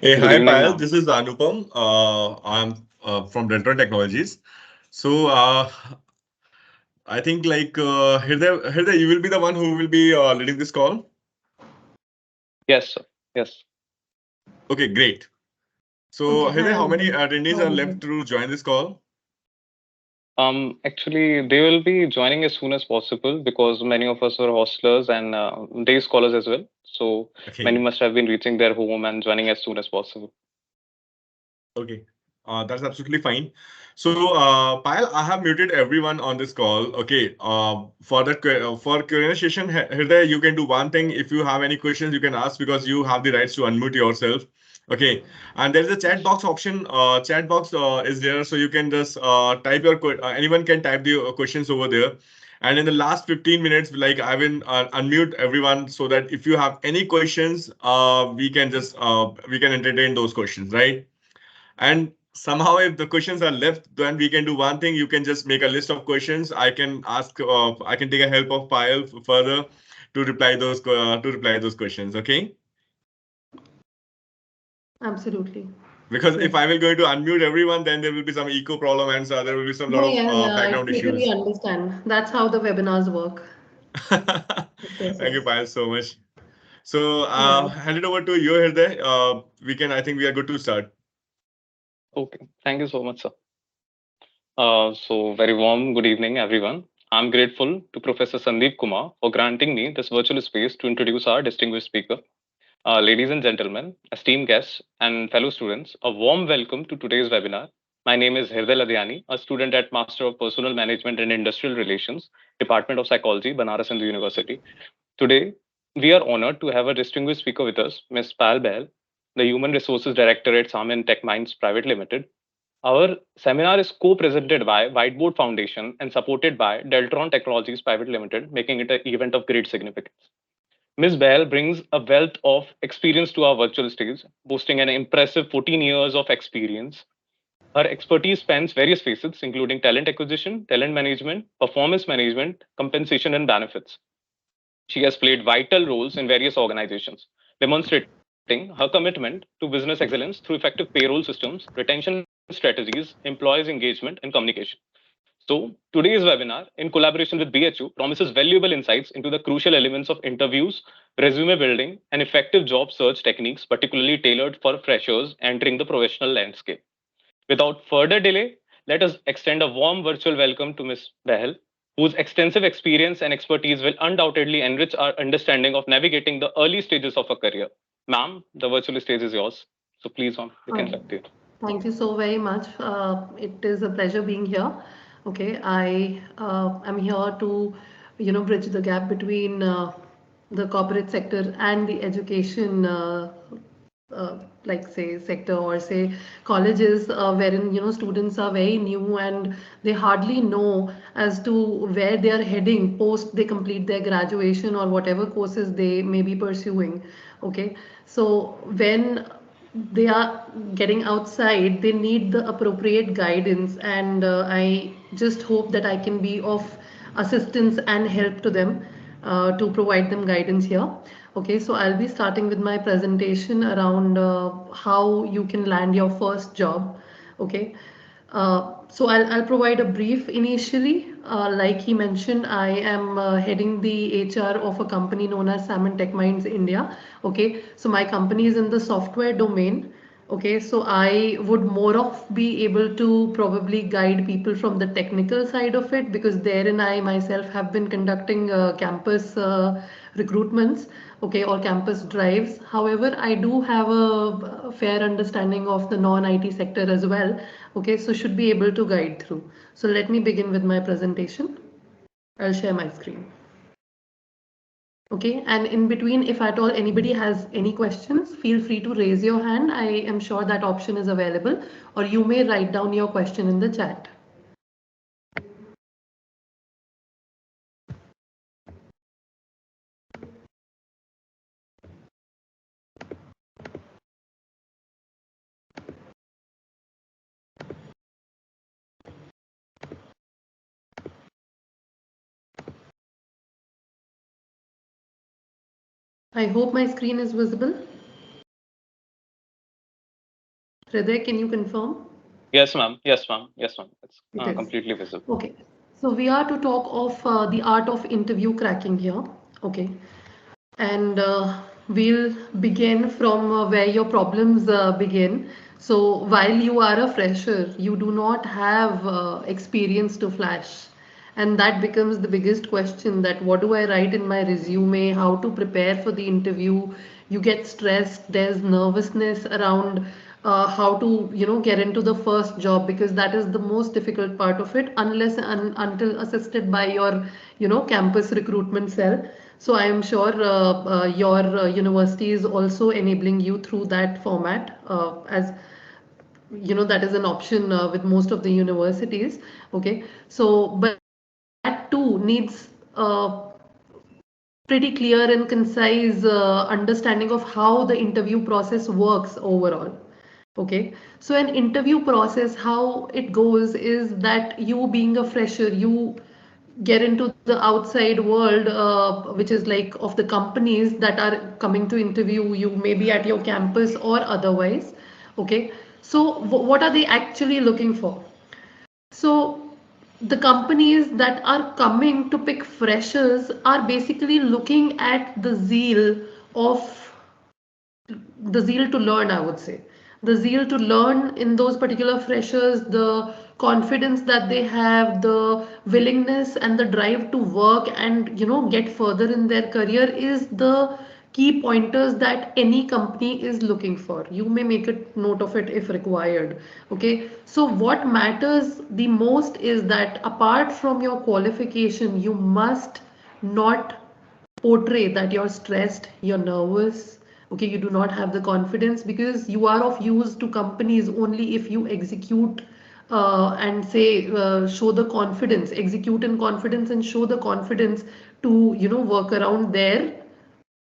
Hey, Good hi evening, Payal. ma'am. This is Anupam. I'm from Deltron Technologies. So I think Hriday, you will be the one who will be leading this call. Yes, sir. Yes. Okay, great. So Okay, hi Hriday, how many Anupam. attendees How are are left you? to join this call? Actually, they will be joining as soon as possible because many of us are hostlers and day scholars as well. So many Okay, must have been reaching their home and joining as soon as possible. okay. That's absolutely fine. So Payal, I have muted everyone on this call. Okay. For Q&A session, Hriday, you can do one thing. If you have any questions, you can ask because you have the rights to unmute yourself. Okay, and there's a chat box option. Chat box is there, so you can just type anyone can type the questions over there. And in the last 15 minutes, like I will unmute everyone so that if you have any questions, we can entertain those questions, right? And somehow, if the questions are left, then we can do one thing. You can just make a list of questions. I can take a help of Payal further to reply those questions. Okay. Absolutely. Because if Yes. I will going to unmute everyone, then there will be some echo problem and so there will be some lot Yeah, of yeah, yeah. I background totally issues. understand. That's how the webinars work. Yes, Thank you, yes. Payal, so much. So Yeah. hand it over to you, Hirday. I think we are good to start. Okay. Thank you so much, sir. So very warm good evening, everyone. I'm grateful to Professor Sandeep Kumar for granting me this virtual space to introduce our distinguished speaker. Ladies and gentlemen, esteemed guests, and fellow students, a warm welcome to today's webinar. My name is Hirday Ladhiani, a student at Master of Personal Management and Industrial Relations, Department of Psychology, Banaras Hindu University. Today, we are honored to have a distinguished speaker with us, Ms. Pal Bahl, the Human Resources Director at Samin Tech Minds Private Limited. Our seminar is co-presented by Whiteboard Foundation and supported by Deltron Technologies Private Limited, making it an event of great significance. Ms. Bahl brings a wealth of experience to our virtual stage, boasting an impressive 14 years of experience. Her expertise spans various facets, including talent acquisition, talent management, performance management, compensation, and benefits. She has played vital roles in various organizations, demonstrating her commitment to business excellence through effective payroll systems, retention strategies, employees' engagement, and communication. So, today's webinar, in collaboration with BHU, promises valuable insights into the crucial elements of interviews, resume building, and effective job search techniques, particularly tailored for freshers entering the professional landscape. Without further delay, let us extend a warm virtual welcome to Ms. Bahl, whose extensive experience and expertise will undoubtedly enrich our understanding of navigating the early stages of a career. Ma'am, the virtual stage is yours. So please, ma'am, you can Oh, continue. thank you so very much. It is a pleasure being here. Okay, I am here to, bridge the gap between the corporate sector and the education like say sector or say colleges wherein students are very new and they hardly know as to where they are heading post they complete their graduation or whatever courses they may be pursuing. Okay, so when they are getting outside they need the appropriate guidance and I just hope that I can be of assistance and help to them to provide them guidance here. Okay, so I'll be starting with my presentation around how you can land your first job. Okay, so I'll provide a brief initially. Like he mentioned, I am heading the HR of a company known as Salmon Tech Minds India. Okay, so my company is in the software domain. Okay, so I would more of be able to probably guide people from the technical side of it because therein I myself have been conducting campus recruitments, okay, or campus drives. However, I do have a fair understanding of the non-IT sector as well. Okay, so should be able to guide through. So let me begin with my presentation. I'll share my screen. Okay, and in between, if at all anybody has any questions, feel free to raise your hand. I am sure that option is available, or you may write down your question in the chat. I hope my screen is visible. Hriday, can you confirm? Yes, ma'am. Yes, ma'am. Yes, ma'am. It's It is. completely visible. Okay. So we are to talk of the art of interview cracking here. Okay. And we'll begin from where your problems begin. So while you are a fresher, you do not have experience to flash. And that becomes the biggest question, that what do I write in my resume, how to prepare for the interview. You get stressed, there's nervousness around how to get into the first job, because that is the most difficult part of it, unless and until assisted by your campus recruitment cell. So I am sure your university is also enabling you through that format, as that is an option with most of the universities. Okay, so but that too needs pretty clear and concise understanding of how the interview process works overall. Okay, so an interview process, how it goes is that you being a fresher, you get into the outside world, which is like of the companies that are coming to interview you, maybe at your campus or otherwise. Okay, so what are they actually looking for? So the companies that are coming to pick freshers are basically looking at of the zeal to learn, I would say. The zeal to learn in those particular freshers, the confidence that they have, the willingness and the drive to work and get further in their career is the key pointers that any company is looking for. You may make a note of it if required. Okay, so what matters the most is that apart from your qualification, you must not portray that you're stressed, you're nervous, okay, you do not have the confidence, because you are of use to companies only if you execute and say show the confidence, execute in confidence and show the confidence to work around their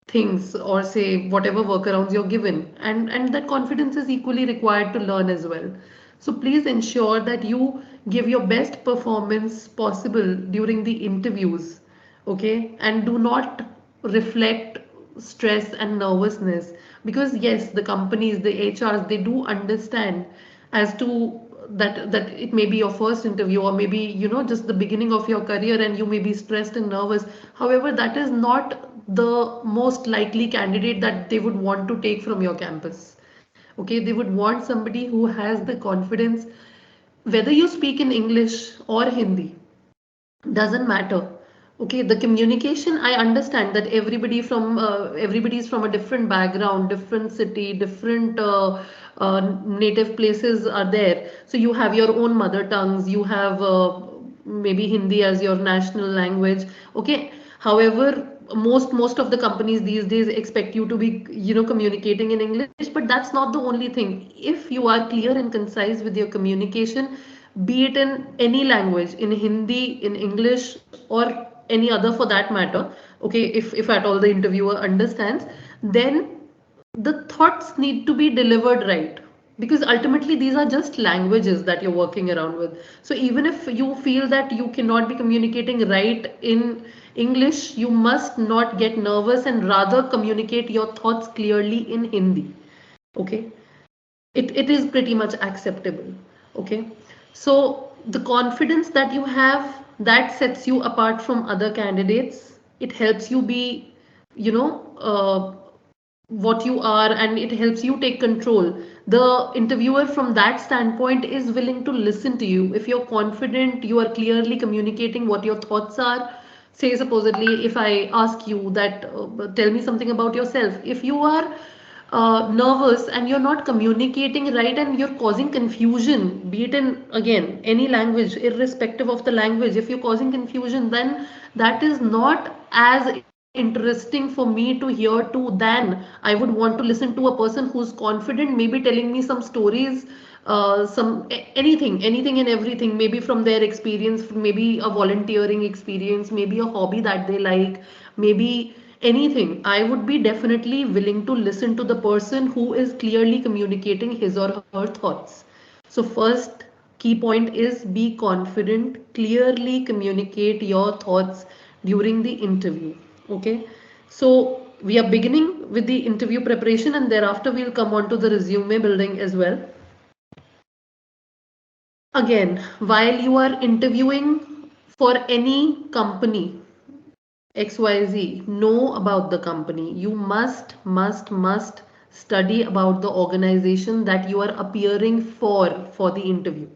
things, or say whatever workarounds you're given, and that confidence is equally required to learn as well. So please ensure that you give your best performance possible during the interviews. Okay, and do not reflect stress and nervousness, because yes, the companies, the HRs, they do understand as to that it may be your first interview, or maybe just the beginning of your career and you may be stressed and nervous. However, that is not the most likely candidate that they would want to take from your campus. Okay, they would want somebody who has the confidence, whether you speak in English or Hindi, doesn't matter. Okay, the communication, I understand that everybody is from a different background, different city, different native places are there. So you have your own mother tongues, you have maybe Hindi as your national language. Okay, however, most of the companies these days expect you to be communicating in English, but that's not the only thing. If you are clear and concise with your communication, be it in any language, in Hindi, in English, or any other for that matter, okay, if at all the interviewer understands, then the thoughts need to be delivered right, because ultimately these are just languages that you're working around with. So even if you feel that you cannot be communicating right in English, you must not get nervous and rather communicate your thoughts clearly in Hindi. Okay, it is pretty much acceptable. Okay, so the confidence that you have, that sets you apart from other candidates. It helps you be you know uh, what you are, and it helps you take control. The interviewer from that standpoint is willing to listen to you if you're confident, you are clearly communicating what your thoughts are. Say supposedly if I ask you that tell me something about yourself, if you are nervous and you're not communicating right and you're causing confusion, be it in again any language, irrespective of the language, if you're causing confusion, then that is not as interesting for me to hear to than I would want to listen to a person who's confident, maybe telling me some stories, anything and everything, maybe from their experience, maybe a volunteering experience, maybe a hobby that they like, maybe anything. I would be definitely willing to listen to the person who is clearly communicating his or her thoughts. So first key point is be confident, clearly communicate your thoughts during the interview. Okay, so we are beginning with the interview preparation, and thereafter we'll come on to the resume building as well. Again, while you are interviewing for any company, XYZ, know about the company. You must study about the organization that you are appearing for the interview.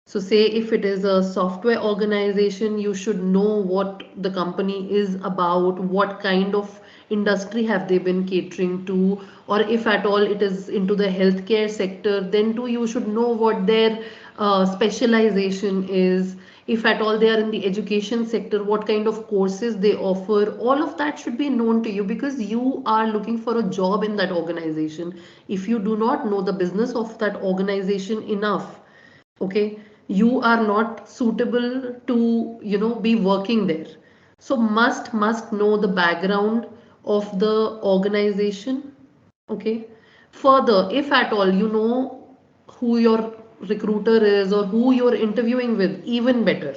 So say if it is a software organization, you should know what the company is about, what kind of industry have they been catering to, or if at all it is into the healthcare sector, then too you should know what their specialization is. If at all they are in the education sector, what kind of courses they offer, all of that should be known to you because you are looking for a job in that organization. If you do not know the business of that organization enough, okay, you are not suitable to be working there. So must know the background of the organization. Okay, further, if at all you know who your recruiter is or who you're interviewing with, even better.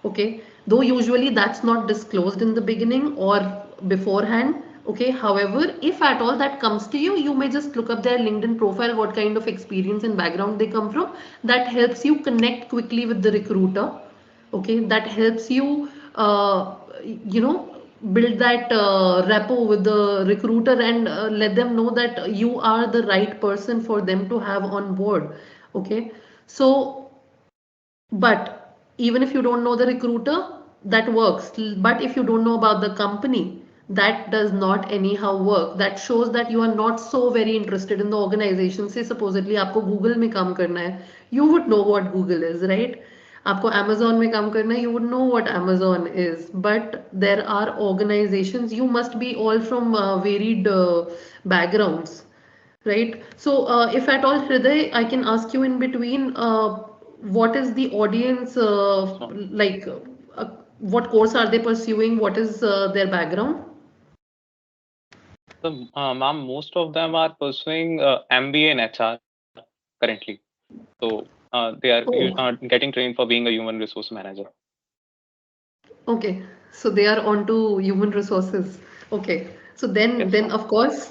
Okay, though usually that's not disclosed in the beginning or beforehand. Okay, however, if at all that comes to you, you may just look up their LinkedIn profile, what kind of experience and background they come from. That helps you connect quickly with the recruiter. Okay, that helps you you know build that rapport with the recruiter and let them know that you are the right person for them to have on board. Okay, so but even if you don't know the recruiter, that works. But if you don't know about the company, that does not anyhow work. That shows that you are not so very interested in the organization. Say supposedly आपको Google में काम करना है, you would know what Google is, right? आपको Amazon में काम करना है, you would know what Amazon is. But there are organizations, you must be all from varied backgrounds, right? So, if at all, Hriday, I can ask you in between, what is the audience like? What course are they pursuing? What is their background? So, ma'am, most of them are pursuing MBA in HR currently. So they are Oh, getting trained for being a human resource manager. okay. So they are onto human resources. Okay. So then, Yes, then ma'am. of course,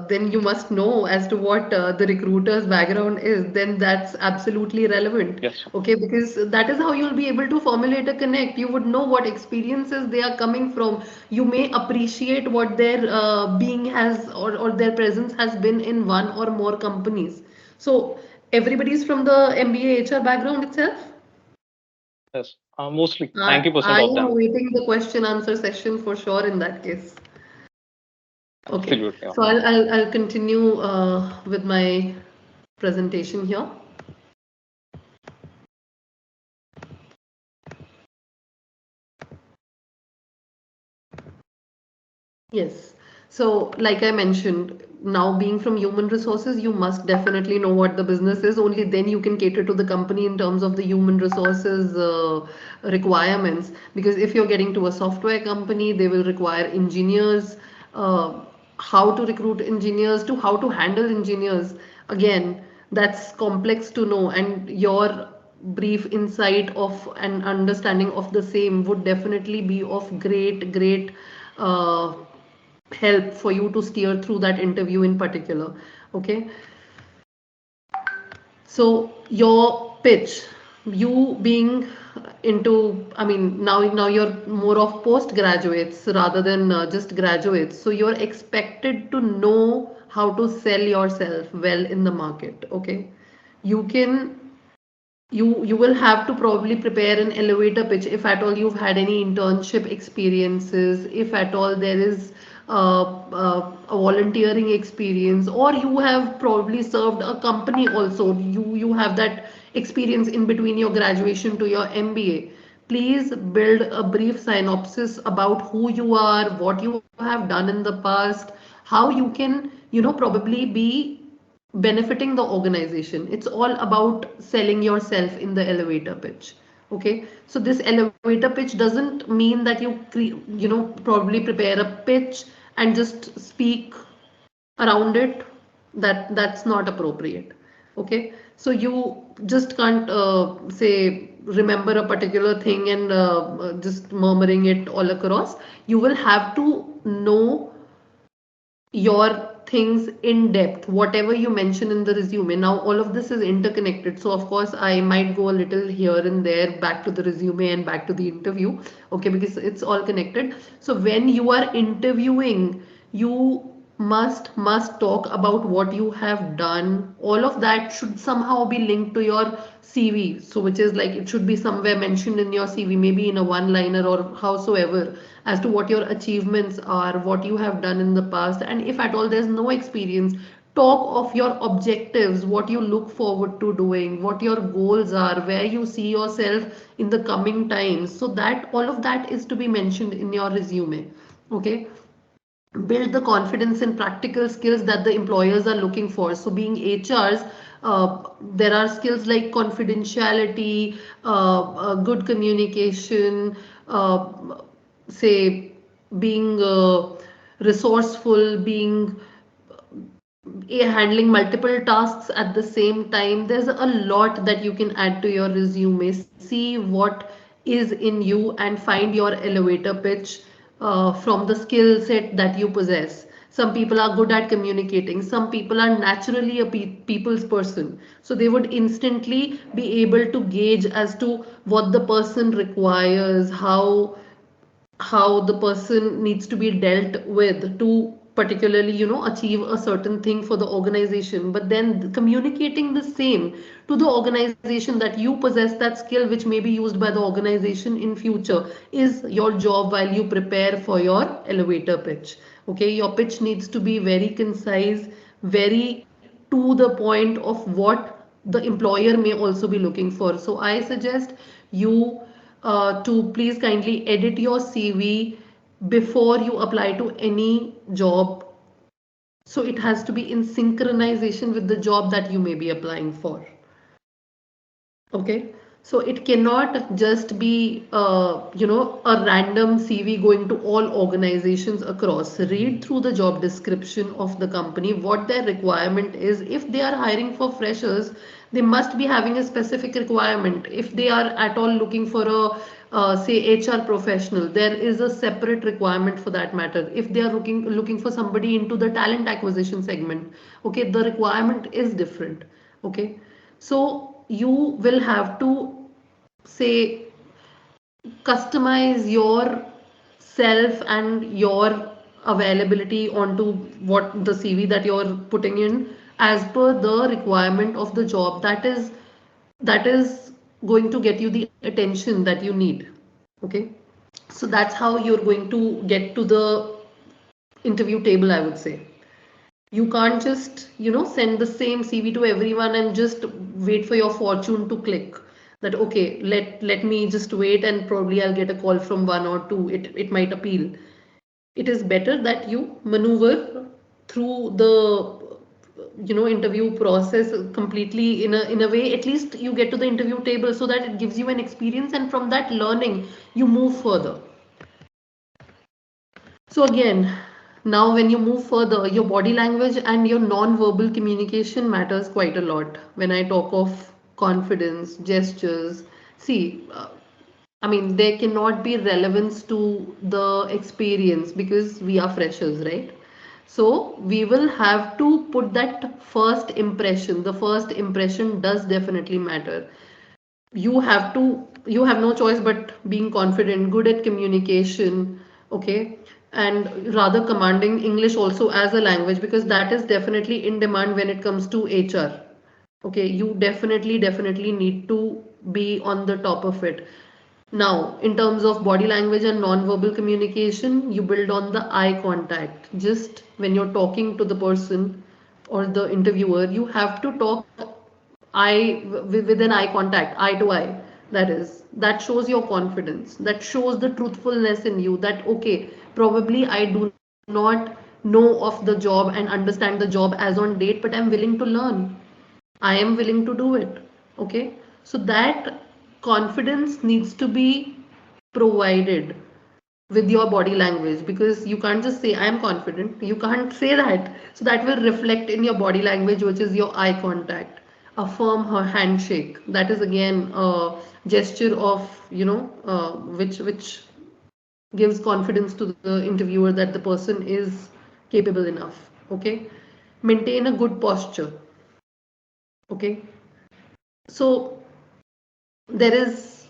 then you must know as to what the recruiter's background is. Then that's absolutely relevant. Yes, ma'am. Okay, because that is how you'll be able to formulate a connect. You would know what experiences they are coming from. You may appreciate what their being has or their presence has been in one or more companies. So everybody's from the MBA HR background itself. Yes, mostly I 90% I of am them. awaiting the question answer session for sure in that case. Okay, Absolutely, ma'am. so I'll continue with my presentation here. Yes. So, like I mentioned, now being from human resources, you must definitely know what the business is. Only then you can cater to the company in terms of the human resources requirements. Because if you're getting to a software company, they will require engineers, uh, how to recruit engineers, to how to handle engineers. Again, that's complex to know, and your brief insight of and understanding of the same would definitely be of great uh, help for you to steer through that interview in particular. Okay, so your pitch, you being into, I mean, now you're more of postgraduates rather than just graduates. So you're expected to know how to sell yourself well in the market. Okay, you can you will have to probably prepare an elevator pitch if at all you've had any internship experiences, if at all there is a volunteering experience, or you have probably served a company also. You have that experience in between your graduation to your MBA. Please build a brief synopsis about who you are, what you have done in the past, how you can probably be benefiting the organization. It's all about selling yourself in the elevator pitch. Okay, so this elevator pitch doesn't mean that probably prepare a pitch and just speak around it. That's not appropriate. Okay, so you just can't say remember a particular thing and just murmuring it all across. You will have to know your things in depth, whatever you mention in the resume. Now, all of this is interconnected. So, of course, I might go a little here and there back to the resume and back to the interview, okay, because it's all connected. So, when you are interviewing, you must talk about what you have done. All of that should somehow be linked to your CV. So, which is like it should be somewhere mentioned in your CV, maybe in a one liner or howsoever, as to what your achievements are, what you have done in the past, and if at all there's no experience, talk of your objectives, what you look forward to doing, what your goals are, where you see yourself in the coming times. So that all of that is to be mentioned in your resume. Okay, build the confidence and practical skills that the employers are looking for. So being HRs, there are skills like confidentiality, good communication, say being resourceful, being handling multiple tasks at the same time. There's a lot that you can add to your resume. See what is in you and find your elevator pitch from the skill set that you possess. Some people are good at communicating, some people are naturally a people's person, so they would instantly be able to gauge as to what the person requires, how the person needs to be dealt with to particularly achieve a certain thing for the organization. But then communicating the same to the organization, that you possess that skill which may be used by the organization in future, is your job while you prepare for your elevator pitch. Okay, your pitch needs to be very concise, very to the point of what the employer may also be looking for. So I suggest you to please kindly edit your CV before you apply to any job. So it has to be in synchronization with the job that you may be applying for. Okay, so it cannot just be a random CV going to all organizations across. Read through the job description of the company, what their requirement is. If they are hiring for freshers, they must be having a specific requirement. If they are at all looking for a say HR professional, there is a separate requirement for that matter. If they are looking for somebody into the talent acquisition segment, okay, the requirement is different. Okay, so you will have to say customize your self and your availability onto what the CV that you're putting in as per the requirement of the job that is going to get you the attention that you need. Okay, so that's how you're going to get to the interview table, I would say. You can't just send the same CV to everyone and just wait for your fortune to click, that okay, let me just wait and probably I'll get a call from one or two. It might appeal. It is better that you maneuver through the interview process completely in a way. At least you get to the interview table so that it gives you an experience, and from that learning you move further. So again, now when you move further, your body language and your non-verbal communication matters quite a lot. When I talk of confidence, gestures, see, I mean, there cannot be relevance to the experience because we are freshers, right? So we will have to put that first impression. The first impression does definitely matter. You have no choice but being confident, good at communication, okay, and rather commanding English also as a language, because that is definitely in demand when it comes to HR. Okay, you definitely need to be on the top of it. Now, in terms of body language and non-verbal communication, you build on the eye contact. Just when you're talking to the person or the interviewer, you have to talk with an eye contact, eye to eye. That shows your confidence. That shows the truthfulness in you. That okay, probably I do not know of the job and understand the job as on date, but I'm willing to learn. I am willing to do it. Okay, so that confidence needs to be provided with your body language, because you can't just say I am confident. You can't say that. So that will reflect in your body language, which is your eye contact, a firm handshake. That is again a gesture of which gives confidence to the interviewer that the person is capable enough. Okay, maintain a good posture. Okay, so there is,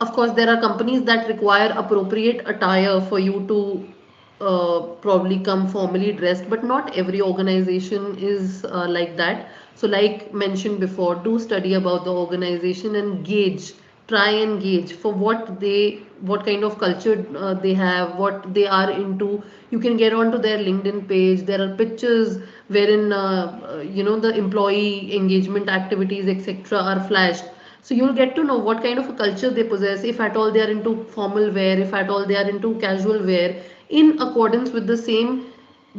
of course, there are companies that require appropriate attire for you to probably come formally dressed, but not every organization is like that. So, like mentioned before, do study about the organization and gauge, try and gauge for what kind of culture they have, what they are into. You can get onto their LinkedIn page. There are pictures wherein the employee engagement activities, etc., are flashed. So you'll get to know what kind of a culture they possess, if at all they are into formal wear, if at all they are into casual wear, in accordance with the same,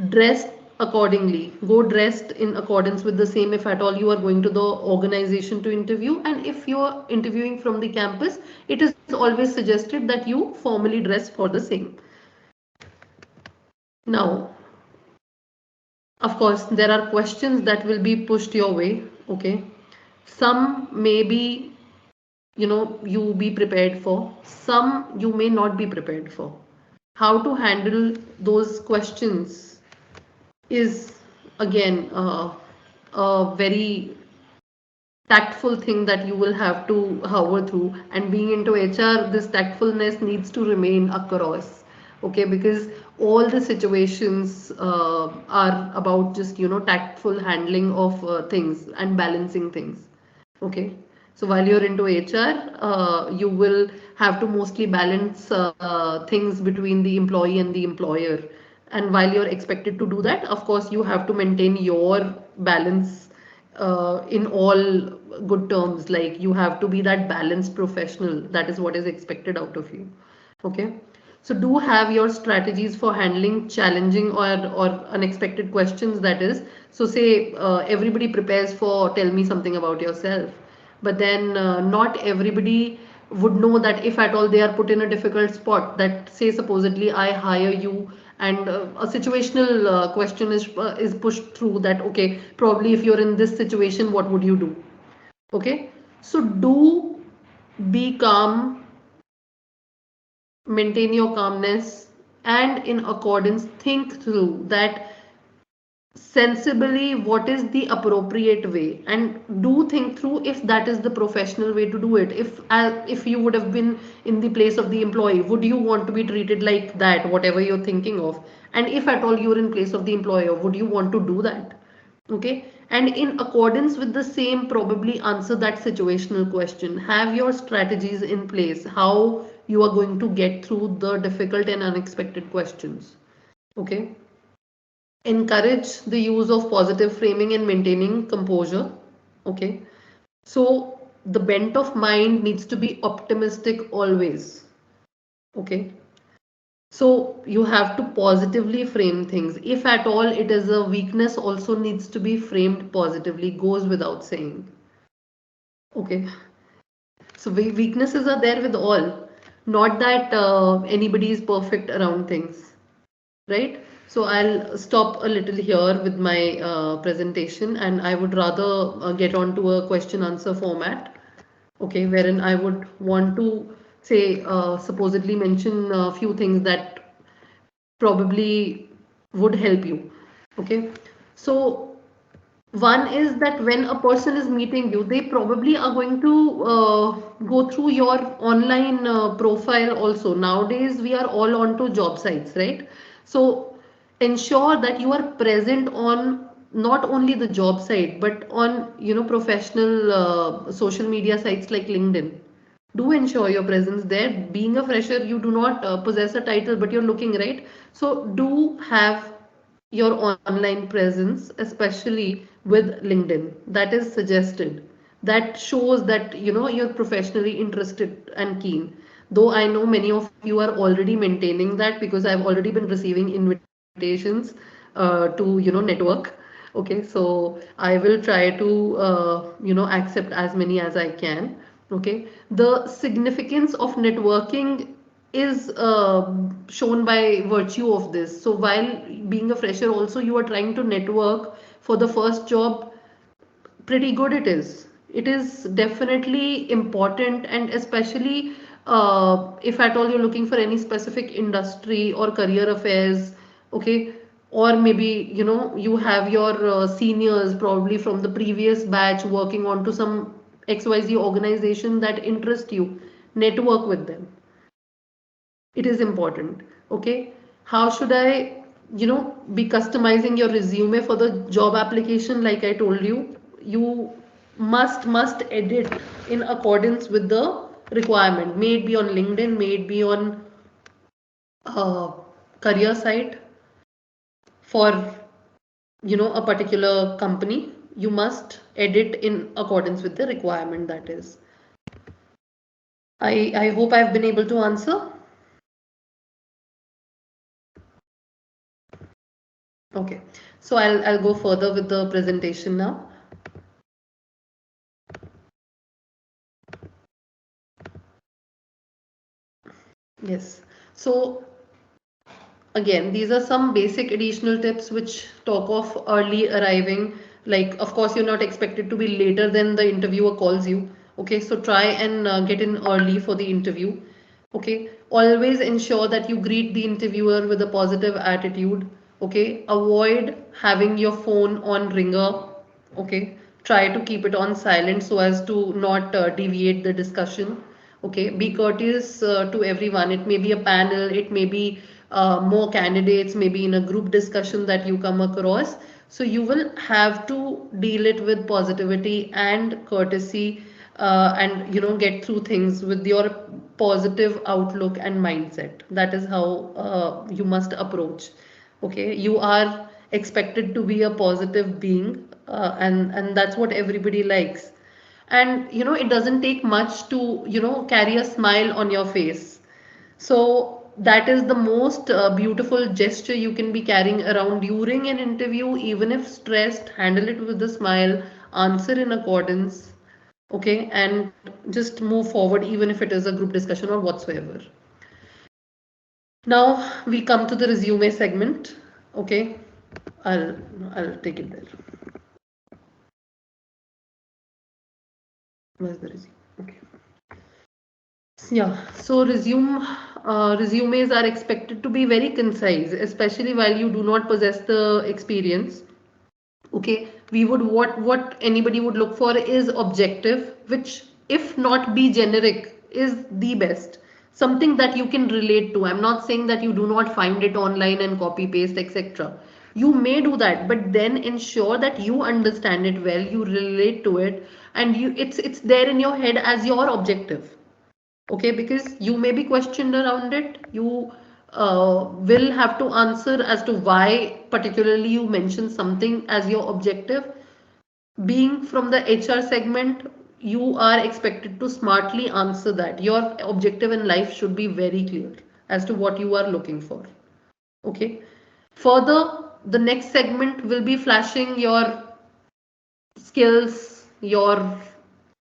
dress accordingly. Go dressed in accordance with the same if at all you are going to the organization to interview. And if you are interviewing from the campus, it is always suggested that you formally dress for the same. Now, of course, there are questions that will be pushed your way. Okay. Some may be you be prepared for, some you may not be prepared for. How to handle those questions is again a very tactful thing that you will have to hover through. And being into HR, this tactfulness needs to remain across. Okay, because all the situations are about just tactful handling of things and balancing things. Okay, so while you're into HR, you will have to mostly balance things between the employee and the employer. And while you're expected to do that, of course, you have to maintain your balance in all good terms. Like you have to be that balanced professional. That is what is expected out of you. Okay. So do have your strategies for handling challenging or unexpected questions. That is, so say everybody prepares for tell me something about yourself, but then not everybody would know that if at all they are put in a difficult spot, that say supposedly I hire you and a situational question is pushed through, that okay, probably if you're in this situation, what would you do? Okay, so do be calm, maintain your calmness, and in accordance think through that sensibly what is the appropriate way, and do think through if that is the professional way to do it. If you would have been in the place of the employee, would you want to be treated like that, whatever you're thinking of? And if at all you're in place of the employer, would you want to do that? Okay, and in accordance with the same, probably answer that situational question. Have your strategies in place, how you are going to get through the difficult and unexpected questions. Okay, encourage the use of positive framing and maintaining composure. Okay, so the bent of mind needs to be optimistic always. Okay, so you have to positively frame things. If at all it is a weakness, also needs to be framed positively, goes without saying. Okay, so weaknesses are there with all, not that anybody is perfect around things, right? So I'll stop a little here with my presentation, and I would rather get on to a question answer format. Okay, wherein I would want to say supposedly mention a few things that probably would help you. Okay, so one is that when a person is meeting you, they probably are going to go through your online profile also. Nowadays, we are all on to job sites, right? So ensure that you are present on not only the job site, but on professional social media sites like LinkedIn. Do ensure your presence there. Being a fresher, you do not possess a title, but you're looking, right? So do have your online presence, especially with LinkedIn. That is suggested. That shows that you're professionally interested and keen. Though I know many of you are already maintaining that, because I've already been receiving invitations to network. Okay, so I will try to accept as many as I can. Okay, the significance of networking is shown by virtue of this. So while being a fresher also, you are trying to network for the first job. Pretty good it is. It is definitely important, and especially if at all you're looking for any specific industry or career affairs. Okay, or maybe you have your seniors probably from the previous batch working on to some XYZ organization that interest you. Network with them. It is important. Okay, how should I be customizing your resume for the job application? Like I told you, you must edit in accordance with the requirement. May it be on LinkedIn, may it be on uh, career site for a particular company. You must edit in accordance with the requirement. That is, I hope I've been able to answer. Okay, so I'll go further with the presentation now. Yes. So again, these are some basic additional tips which talk of early arriving. Like, of course, you're not expected to be later than the interviewer calls you. Okay, so try and get in early for the interview. Okay, always ensure that you greet the interviewer with a positive attitude. Okay, avoid having your phone on ringer. Okay, try to keep it on silent so as to not deviate the discussion. Okay, be courteous to everyone. It may be a panel, it may be more candidates, maybe in a group discussion that you come across. So you will have to deal it with positivity and courtesy, and get through things with your positive outlook and mindset. That is how you must approach. Okay, you are expected to be a positive being, and that's what everybody likes. And it doesn't take much to carry a smile on your face. So that is the most beautiful gesture you can be carrying around during an interview. Even if stressed, handle it with a smile, answer in accordance. Okay, and just move forward even if it is a group discussion or whatsoever. Now we come to the resume segment. Okay, i'll I'll take it there. Where's the resume? Okay. Yeah, so resumes are expected to be very concise, especially while you do not possess the experience. Okay, we would what anybody would look for is objective, which if not be generic is the best. Something that you can relate to. I'm not saying that you do not find it online and copy paste, etc. You may do that, but then ensure that you understand it well, you relate to it, and it's there in your head as your objective. Okay, because you may be questioned around it. You will have to answer as to why particularly you mentioned something as your objective. Being from the HR segment, you are expected to smartly answer that. Your objective in life should be very clear as to what you are looking for. Okay, further, the next segment will be flashing your skills, your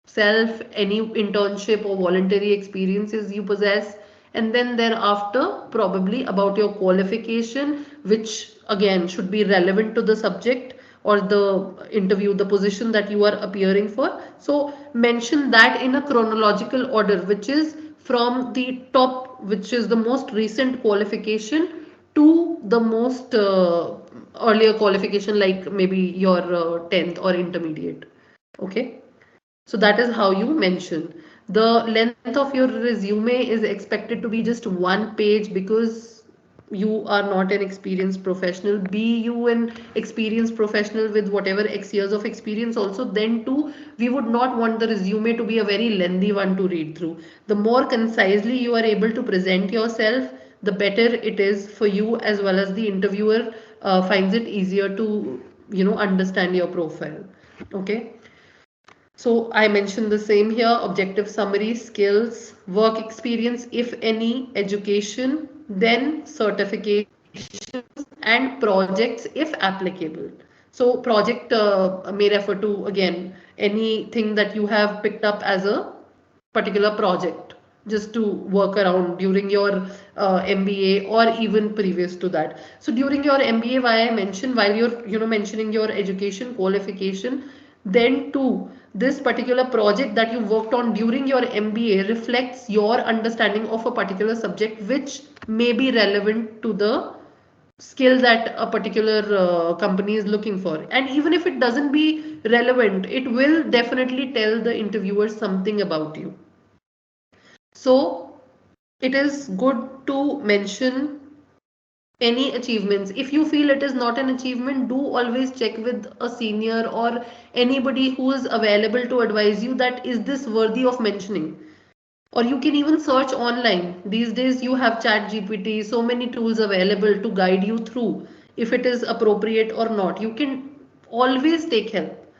self, any internship or voluntary experiences you possess, and then thereafter probably about your qualification, which again should be relevant to the subject or the interview, the position that you are appearing for. So mention that in a chronological order, which is from the top, which is the most recent qualification, to the most earlier qualification, like maybe your 10th or intermediate. Okay, so that is how you mention. The length of your resume is expected to be just one page, because you are not an experienced professional. Be you an experienced professional with whatever X years of experience also, then too, we would not want the resume to be a very lengthy one to read through. The more concisely you are able to present yourself, the better it is for you, as well as the interviewer finds it easier to understand your profile. Okay, so I mentioned the same here: objective summary, skills, work experience, if any, education, then certifications and projects if applicable. So project may refer to, again, anything that you have picked up as a particular project just to work around during your MBA or even previous to that. So during your MBA, why I mentioned, while you're mentioning your education qualification, then too this particular project that you worked on during your MBA reflects your understanding of a particular subject which may be relevant to the skill that a particular company is looking for. And even if it doesn't be relevant, it will definitely tell the interviewer something about you. So it is good to mention any achievements. If you feel it is not an achievement, do always check with a senior or anybody who is available to advise you that is this worthy of mentioning. Or you can even search online. These days you have chat gpt, so many tools available to guide you through if it is appropriate or not. You can always take help.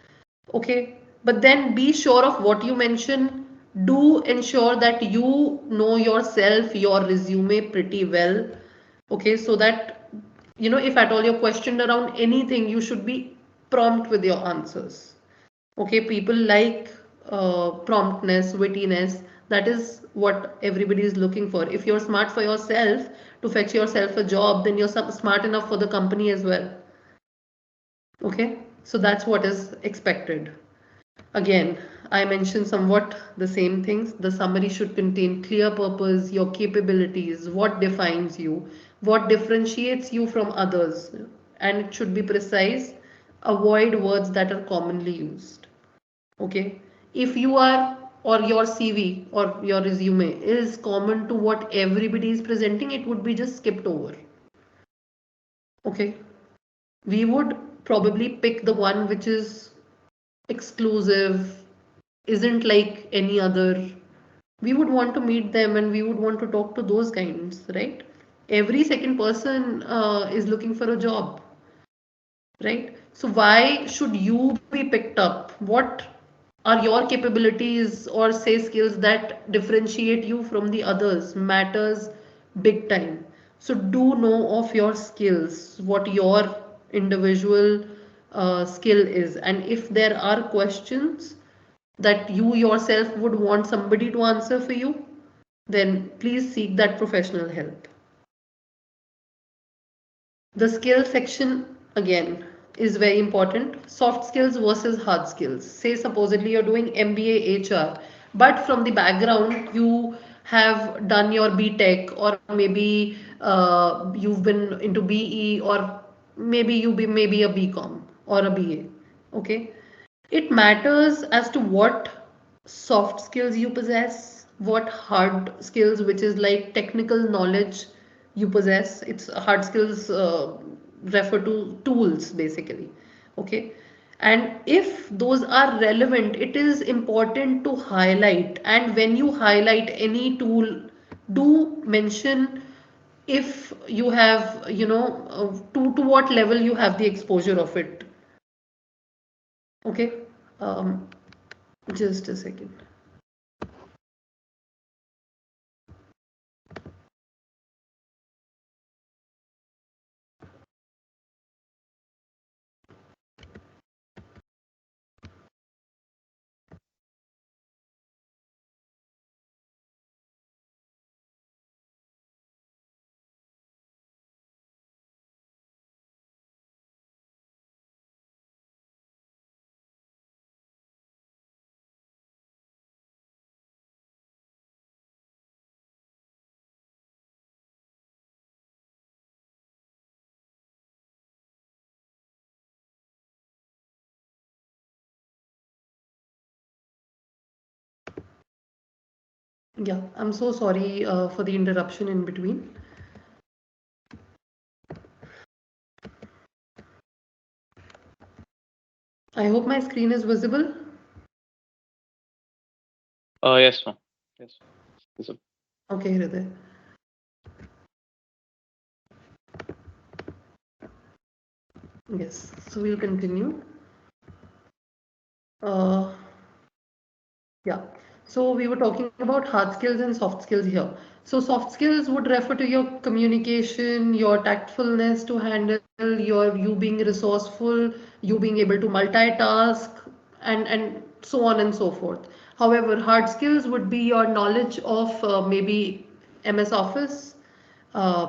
Okay, but then be sure of what you mention. Do ensure that you know yourself, your resume pretty well. Okay, so that if at all you're questioned around anything, you should be prompt with your answers. Okay, people like promptness, wittiness. That is what everybody is looking for. If you're smart for yourself to fetch yourself a job, then you're smart enough for the company as well. Okay, so that's what is expected. Again, I mentioned somewhat the same things. The summary should contain clear purpose, your capabilities, what defines you, what differentiates you from others, and it should be precise. Avoid words that are commonly used. Okay, if you are, or your CV or your resume is common to what everybody is presenting, it would be just skipped over. Okay, we would probably pick the one which is exclusive, isn't like any other. We would want to meet them and we would want to talk to those kinds, right? Every second person is looking for a job, right? So why should you be picked up? What are your capabilities or say skills that differentiate you from the others matters big time. So do know of your skills, what your individual skill is, and if there are questions that you yourself would want somebody to answer for you, then please seek that professional help. The skill section again is very important. Soft skills versus hard skills. Say supposedly you're doing MBA HR, but from the background you have done your BTech, or maybe you've been into BE, or maybe you be maybe a BCom or a BA. Okay, it matters as to what soft skills you possess, what hard skills, which is like technical knowledge, you possess. It's hard skills refer to tools basically. Okay. And if those are relevant, it is important to highlight. And when you highlight any tool, do mention if you have, to what level you have the exposure of it. Okay. Um, just a second. Yeah, I'm so sorry for the interruption in between. I hope my screen is visible. Yes, ma'am. Yes. Okay, Hriday. Yes, so we'll continue. Uh, yeah, so we were talking about hard skills and soft skills here. So soft skills would refer to your communication, your tactfulness to handle, you being resourceful, you being able to multitask, and so on and so forth. However, hard skills would be your knowledge of maybe MS Office, uh,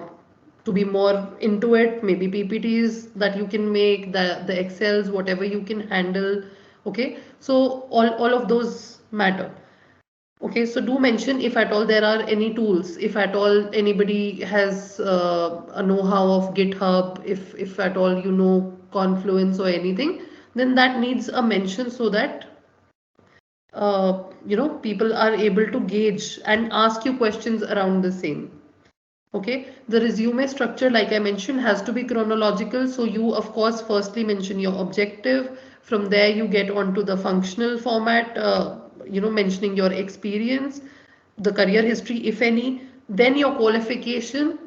to be more into it, maybe PPTs that you can make, the Excels, whatever you can handle. Okay, so all of those matter. Okay, so do mention if at all there are any tools, if at all anybody has a know-how of GitHub, if at all you know Confluence or anything, then that needs a mention so that people are able to gauge and ask you questions around the same. Okay, the resume structure, like I mentioned, has to be chronological. So you, of course, firstly mention your objective. From there, you get onto the functional format, mentioning your experience, the career history, if any, then your qualification.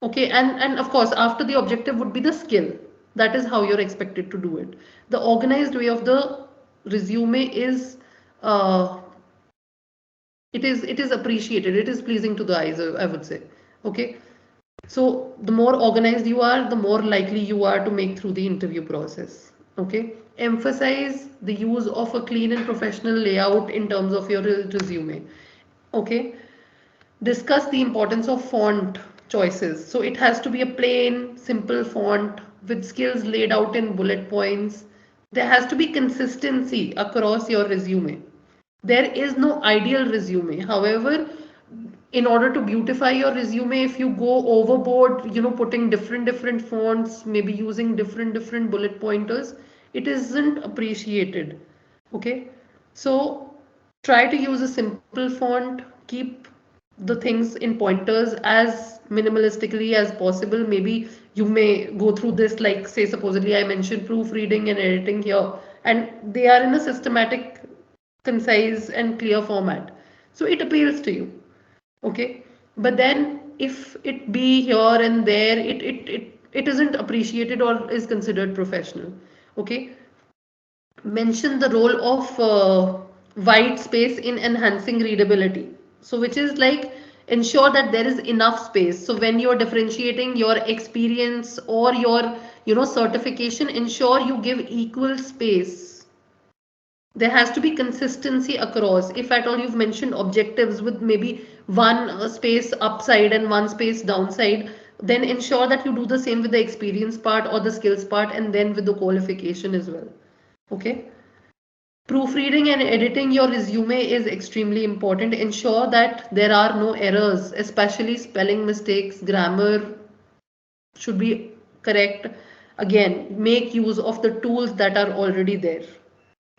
Okay, and of course, after the objective would be the skill. That is how you're expected to do it. The organized way of the resume is uh, it is appreciated. It is pleasing to the eyes, I would say. Okay, so the more organized you are, the more likely you are to make through the interview process. Okay. Emphasize the use of a clean and professional layout in terms of your resume. Okay. Discuss the importance of font choices. So it has to be a plain, simple font with skills laid out in bullet points. There has to be consistency across your resume. There is no ideal resume. However, in order to beautify your resume, if you go overboard, putting different fonts, maybe using different bullet pointers, it isn't appreciated. Okay, so try to use a simple font, keep the things in pointers as minimalistically as possible. Maybe you may go through this, like say supposedly I mentioned proofreading and editing here, and they are in a systematic, concise and clear format, so it appeals to you. Okay, but then if it be here and there, it isn't appreciated or is considered professional. Okay, mention the role of white space in enhancing readability. So, which is like ensure that there is enough space. So, when you're differentiating your experience or your certification, ensure you give equal space. There has to be consistency across. If at all you've mentioned objectives with maybe one space upside and one space downside, then ensure that you do the same with the experience part or the skills part, and then with the qualification as well. Okay. Proofreading and editing your resume is extremely important. Ensure that there are no errors, especially spelling mistakes, grammar should be correct. Again, make use of the tools that are already there.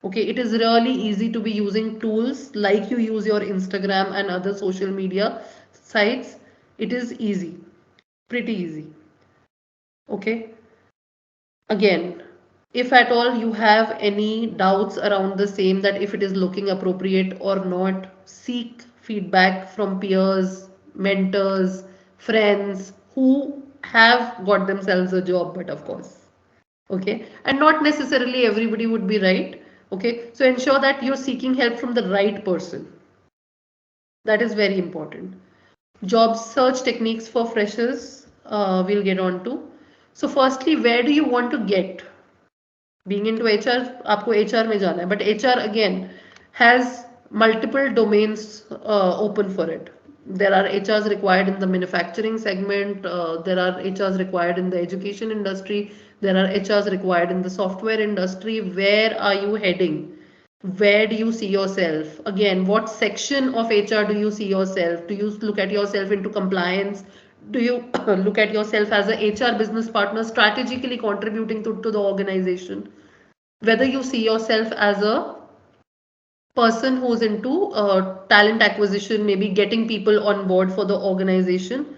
Okay, it is really easy to be using tools like you use your Instagram and other social media sites. It is easy, pretty easy. Okay, again, if at all you have any doubts around the same, that if it is looking appropriate or not, seek feedback from peers, mentors, friends who have got themselves a job, but of course. Okay, and not necessarily everybody would be right. Okay, so ensure that you're seeking help from the right person. That is very important. Job search techniques for freshers, we'll get on to. So firstly, where do you want to get? Being into HR, आपको HR में जाना है, but HR again has multiple domains open for it. There are HRs required in the manufacturing segment, there are HRs required in the education industry, there are HRs required in the software industry. Where are you heading? Where do you see yourself? Again, what section of HR do you see yourself? Do you look at yourself into compliance? Do you look at yourself as a HR business partner strategically contributing to the organization? Whether you see yourself as a person who's into talent acquisition, maybe getting people on board for the organization.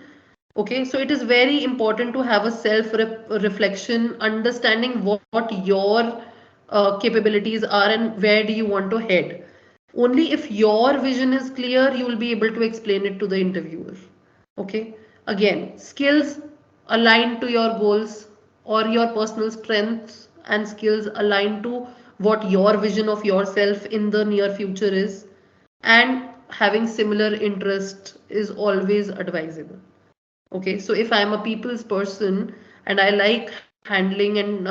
Okay, so it is very important to have a self reflection, understanding what your capabilities are and where do you want to head. Only if your vision is clear, you will be able to explain it to the interviewer. Okay, again, skills aligned to your goals or your personal strengths and skills aligned to what your vision of yourself in the near future is, and having similar interest is always advisable. Okay, so if I'm a people's person and I like handling and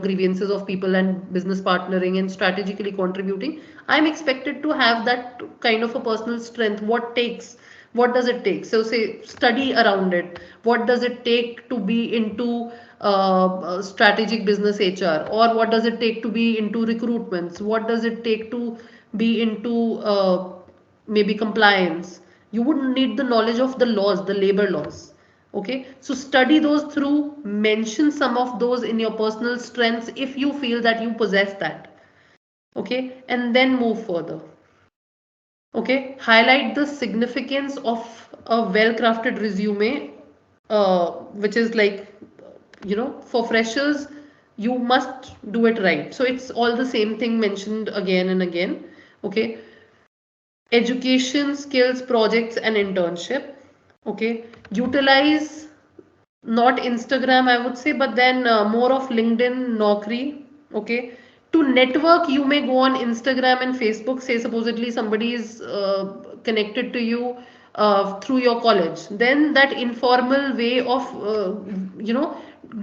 grievances of people and business partnering and strategically contributing, I'm expected to have that kind of a personal strength. What does it take? So say study around it. What does it take to be into strategic business HR, or what does it take to be into recruitments? What does it take to be into maybe compliance. You would need the knowledge of the laws, the labor laws. Okay, so study those through, mention some of those in your personal strengths if you feel that you possess that. Okay, and then move further. Okay, highlight the significance of a well-crafted resume, which is like, for freshers, you must do it right. So it's all the same thing mentioned again and again. Okay, education, skills, projects, and internship. Okay, utilize not Instagram, I would say, but then more of LinkedIn, Naukri. Okay. To network, you may go on Instagram and Facebook. Say, supposedly, somebody is connected to you through your college. Then that informal way of,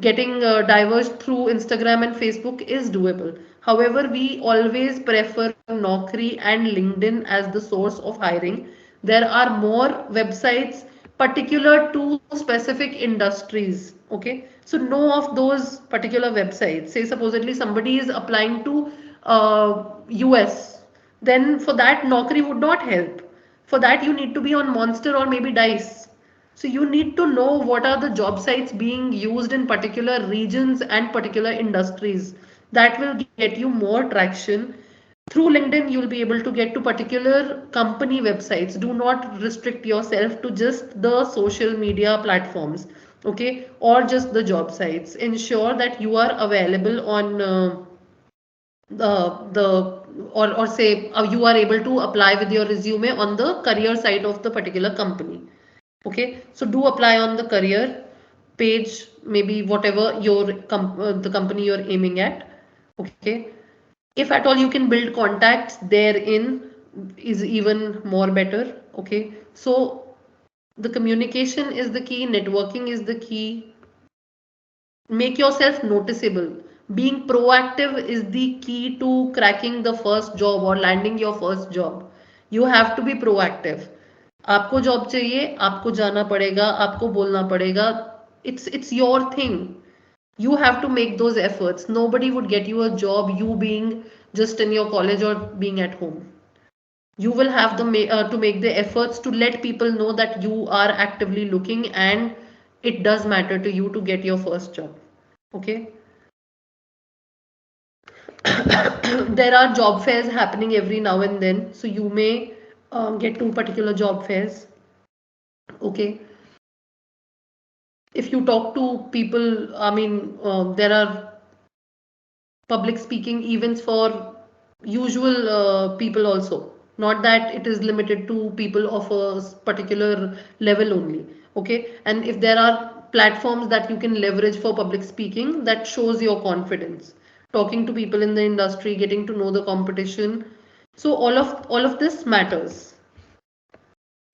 getting diverged through Instagram and Facebook is doable. However, we always prefer Naukri and LinkedIn as the source of hiring. There are more websites particular to specific industries. Okay, so know of those particular websites. Say supposedly somebody is applying to US, then for that Naukri would not help. For that you need to be on Monster or maybe Dice. So you need to know what are the job sites being used in particular regions and particular industries. That will get you more traction. Through LinkedIn, you'll be able to get to particular company websites. Do not restrict yourself to just the social media platforms, okay, or just the job sites. Ensure that you are available on the or say you are able to apply with your resume on the career site of the particular company. Okay, so do apply on the career page, maybe whatever the company you're aiming at. Okay, if at all you can build contacts therein is even more better. Okay, so the communication is the key, networking is the key. Make yourself noticeable. Being proactive is the key to cracking the first job or landing your first job. You have to be proactive. आपको job चाहिए, आपको जाना पड़ेगा, आपको बोलना पड़ेगा. It's your thing. You have to make those efforts. Nobody would get you a job you being just in your college or being at home. You will have to make the efforts to let people know that you are actively looking and it does matter to you to get your first job. Okay. There are job fairs happening every now and then, so you may get to particular job fairs. Okay, if you talk to people, I mean, there are public speaking events for usual people also, not that it is limited to people of a particular level only. Okay, and if there are platforms that you can leverage for public speaking, that shows your confidence. Talking to people in the industry, getting to know the competition, so all of this matters.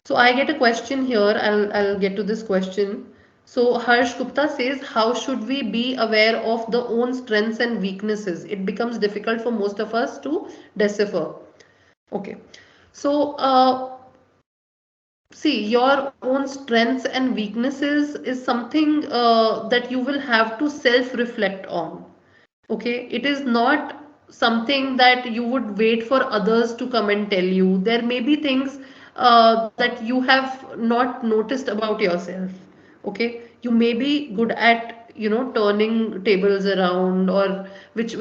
So I get a question here. I'll get to this question. So Harsh Gupta says, how should we be aware of the own strengths and weaknesses? It becomes difficult for most of us to decipher. Okay. So see, your own strengths and weaknesses is something that you will have to self-reflect on. Okay, it is not something that you would wait for others to come and tell you. There may be things that you have not noticed about yourself. Okay, you may be good at turning tables around, or which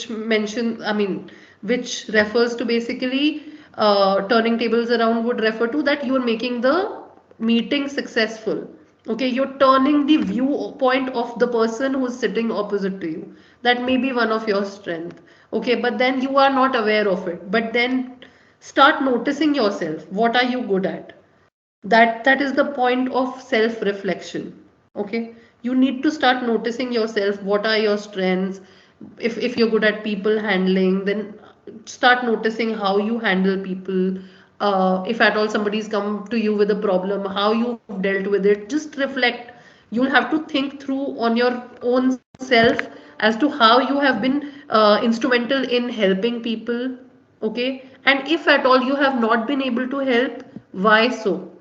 mention, I mean, which refers to basically turning tables around would refer to that you are making the meeting successful. Okay, you're turning the viewpoint of the person who's sitting opposite to you. That may be one of your strength. Okay, but then you are not aware of it. But then start noticing yourself. What are you good at? That is the point of self reflection. Okay, you need to start noticing yourself. What are your strengths? If you're good at people handling, then start noticing how you handle people. If at all somebody's come to you with a problem, how you've dealt with it, just reflect. You'll have to think through on your own self as to how you have been instrumental in helping people. Okay, and if at all you have not been able to help, why so?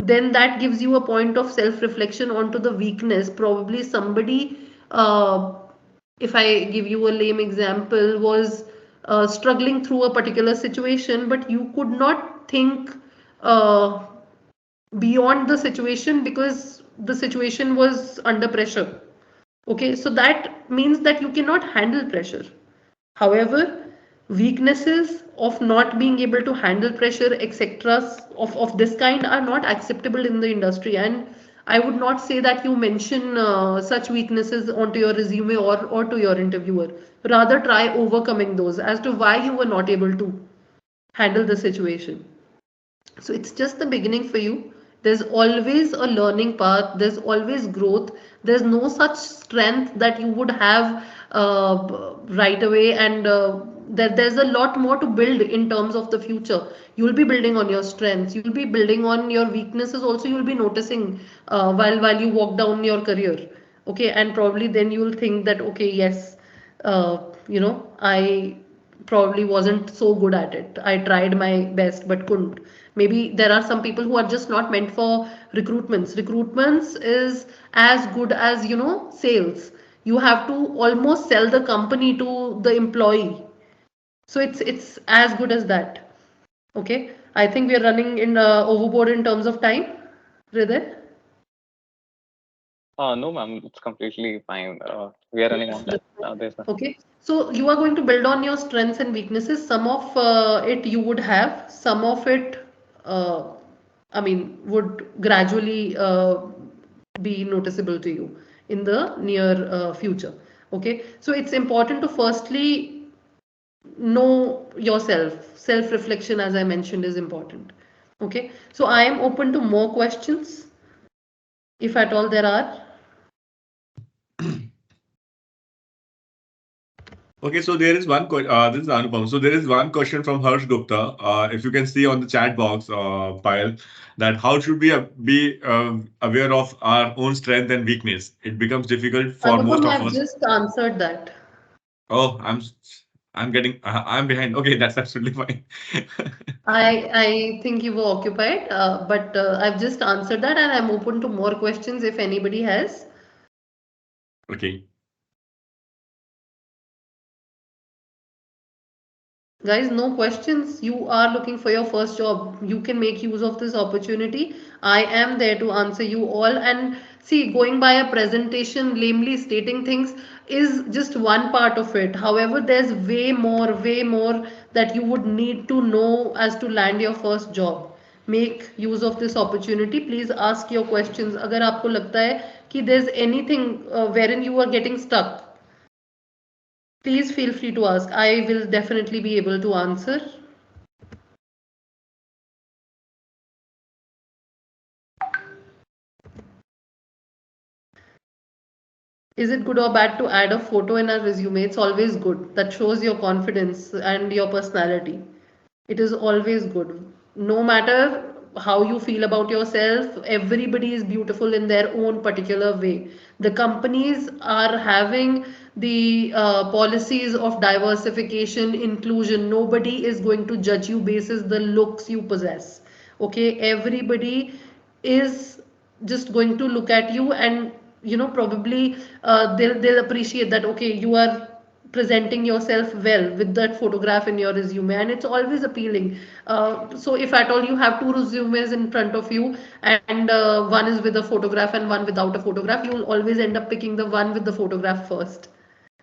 Then that gives you a point of self reflection onto the weakness. Probably somebody, if I give you a lame example, was struggling through a particular situation, but you could not think uh, beyond the situation because the situation was under pressure. Okay, so that means that you cannot handle pressure. However, weaknesses of not being able to handle pressure, etc., of this kind are not acceptable in the industry. And I would not say that you mention such weaknesses onto your resume or to your interviewer. Rather, try overcoming those as to why you were not able to handle the situation. So it's just the beginning for you. There's always a learning path, there's always growth. There's no such strength that you would have right away, and there's a lot more to build in terms of the future. You'll be building on your strengths, you'll be building on your weaknesses also, you'll be noticing while you walk down your career. Okay, and probably then you'll think that, okay, yes, I probably wasn't so good at it. I tried my best but couldn't. Maybe there are some people who are just not meant for recruitments. Recruitments is as good as, sales. You have to almost sell the company to the employee. So it's as good as that. Okay. I think we are running in overboard in terms of time. Hriday? No, ma'am, it's completely fine. We are running on time. There's nothing. Okay, so you are going to build on your strengths and weaknesses. Some of it you would have, some of it, uh, would gradually be noticeable to you in the near future. Okay, so it's important to firstly know yourself. Self-reflection, as I mentioned, is important. Okay, so I am open to more questions, if at all there are. Okay, so there is one this is Anupam. So there is one question from Harsh Gupta. If you can see on the chat box, Pile, that how should we be aware of our own strength and weakness? It becomes difficult for most Anupam, of I've us. just answered that. Oh, I'm getting I'm behind. Okay, that's absolutely fine. I think you were occupied, but I've just answered that, and I'm open to more questions if anybody has. Okay. Guys, no questions. You are looking for your first job. You can make use of this opportunity. I am there to answer you all. And see, going by a presentation, lamely stating things is just one part of it. However, there's way more that you would need to know as to land your first job. Make use of this opportunity. Please ask your questions. अगर आपको लगता है कि there's anything wherein you are getting stuck, please feel free to ask. I will definitely be able to answer. Is it good or bad to add a photo in our resume? It's always good. That shows your confidence and your personality. It is always good. No matter how you feel about yourself, everybody is beautiful in their own particular way. The companies are having the policies of diversification, inclusion. Nobody is going to judge you basis the looks you possess. Okay, everybody is just going to look at you, and probably they'll appreciate that, okay, you are presenting yourself well with that photograph in your resume, and it's always appealing. So if at all you have two resumes in front of you, and one is with a photograph and one without a photograph, you'll always end up picking the one with the photograph first.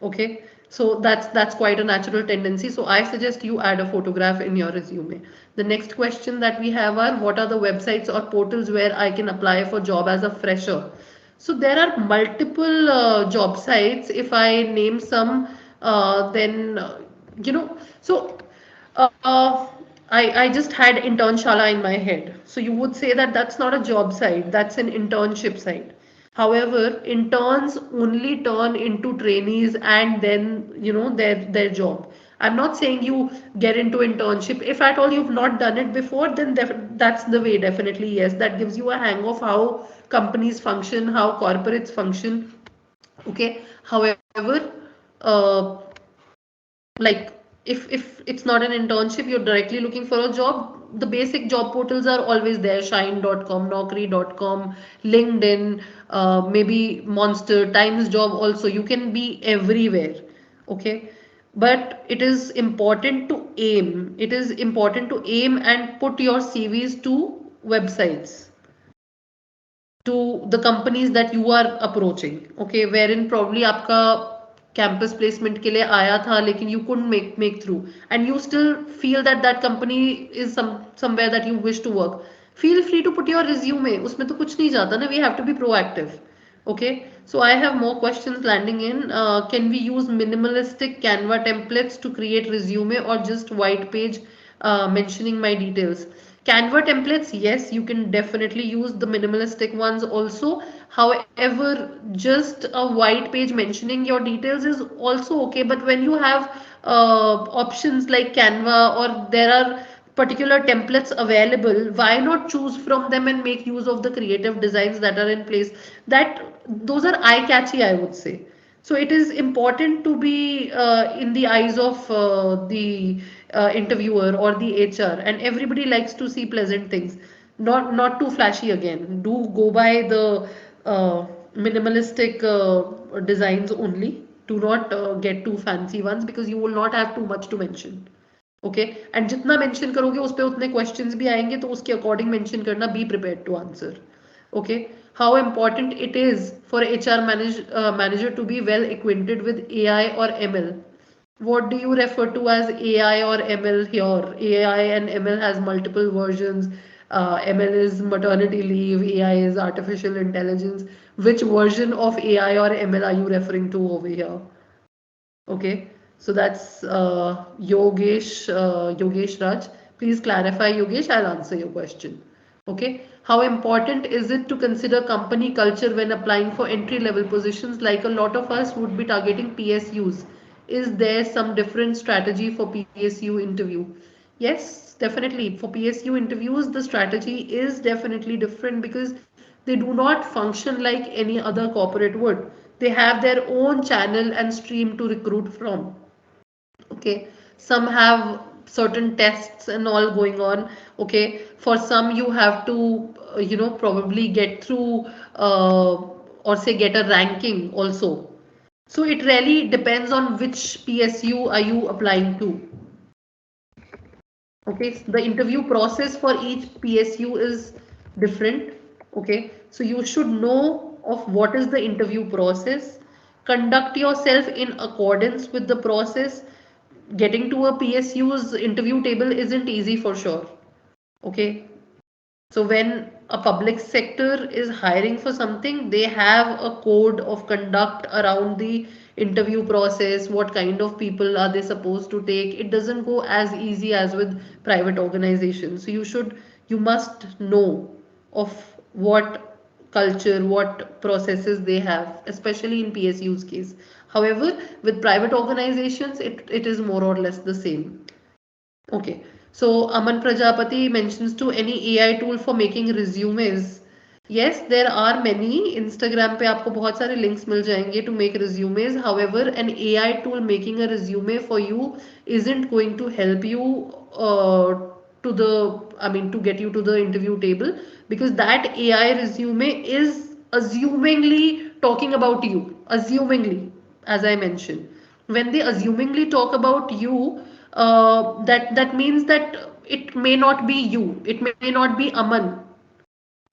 Okay, so that's quite a natural tendency. So I suggest you add a photograph in your resume. The next question that we have are, what are the websites or portals where I can apply for job as a fresher? So there are multiple job sites. If I name some, then so I just had Internshala in my head. So you would say that that's not a job site, that's an internship site. However, interns only turn into trainees and then, their job. I'm not saying you get into internship. If at all you've not done it before, then that's the way, definitely, yes. That gives you a hang of how companies function, how corporates function. Okay. However, uh, like if it's not an internship, you're directly looking for a job, the basic job portals are always there: shine.com, naukri.com, LinkedIn, maybe Monster, Times Job also. You can be everywhere. Okay, but it is important to aim. It is important to aim and put your CVs to websites, to the companies that you are approaching, okay, wherein probably आपका campus placement के लिए आया था लेकिन you couldn't make through, and you still feel that that company is somewhere that you wish to work. Feel free to put your resume, उसमें तो कुछ नहीं जाता ना. We have to be proactive. Okay, so I have more questions landing in. Can we use minimalistic Canva templates to create resume, or just white page mentioning my details? Canva templates, yes, you can definitely use the minimalistic ones also. However, just a white page mentioning your details is also okay. But when you have options like Canva, or there are particular templates available, why not choose from them and make use of the creative designs that are in place? That those are eye catchy, I would say. So it is important to be in the eyes of the interviewer or the HR, and everybody likes to see pleasant things, not too flashy. Again, do go by the minimalistic designs only. Do not get too fancy ones, because you will not have too much to mention. Okay, and जितना mention करोगे उस पे उतने questions भी आएंगे, तो उसके according mention करना. Be prepared to answer. Okay, how important it is for HR manager to be well acquainted with AI or ML? What do you refer to as AI or ML here? AI and ML has multiple versions. ML is maternity leave, AI is artificial intelligence. Which version of AI or ML are you referring to over here? Okay, so that's Yogesh Raj. Please clarify, Yogesh. I'll answer your question. Okay, how important is it to consider company culture when applying for entry level positions? Like, a lot of us would be targeting PSUs. Is there some different strategy for PSU interview? Yes, definitely. For PSU interviews, the strategy is definitely different, because they do not function like any other corporate would. They have their own channel and stream to recruit from. Okay, some have certain tests and all going on. Okay, for some you have to probably get through, or say get a ranking also. So it really depends on which PSU are you applying to. Okay, so the interview process for each PSU is different. Okay, so you should know of what is the interview process. Conduct yourself in accordance with the process. Getting to a PSU's interview table isn't easy for sure. Okay, so when a public sector is hiring for something, they have a code of conduct around the interview process. What kind of people are they supposed to take? It doesn't go as easy as with private organizations. So you must know of what culture, what processes they have, especially in PSU's case. However, with private organizations, it is more or less the same. Okay, so Aman Prajapati mentions to any AI tool for making resumes. Yes, there are many. Instagram पे आपको बहुत सारे links मिल जाएंगे to make resumes. However, an AI tool making a resume for you isn't going to help you to get you to the interview table, because that AI resume is assumingly talking about you. Assumingly, as I mentioned, when they assumingly talk about you, that means that it may not be you, it may not be Aman.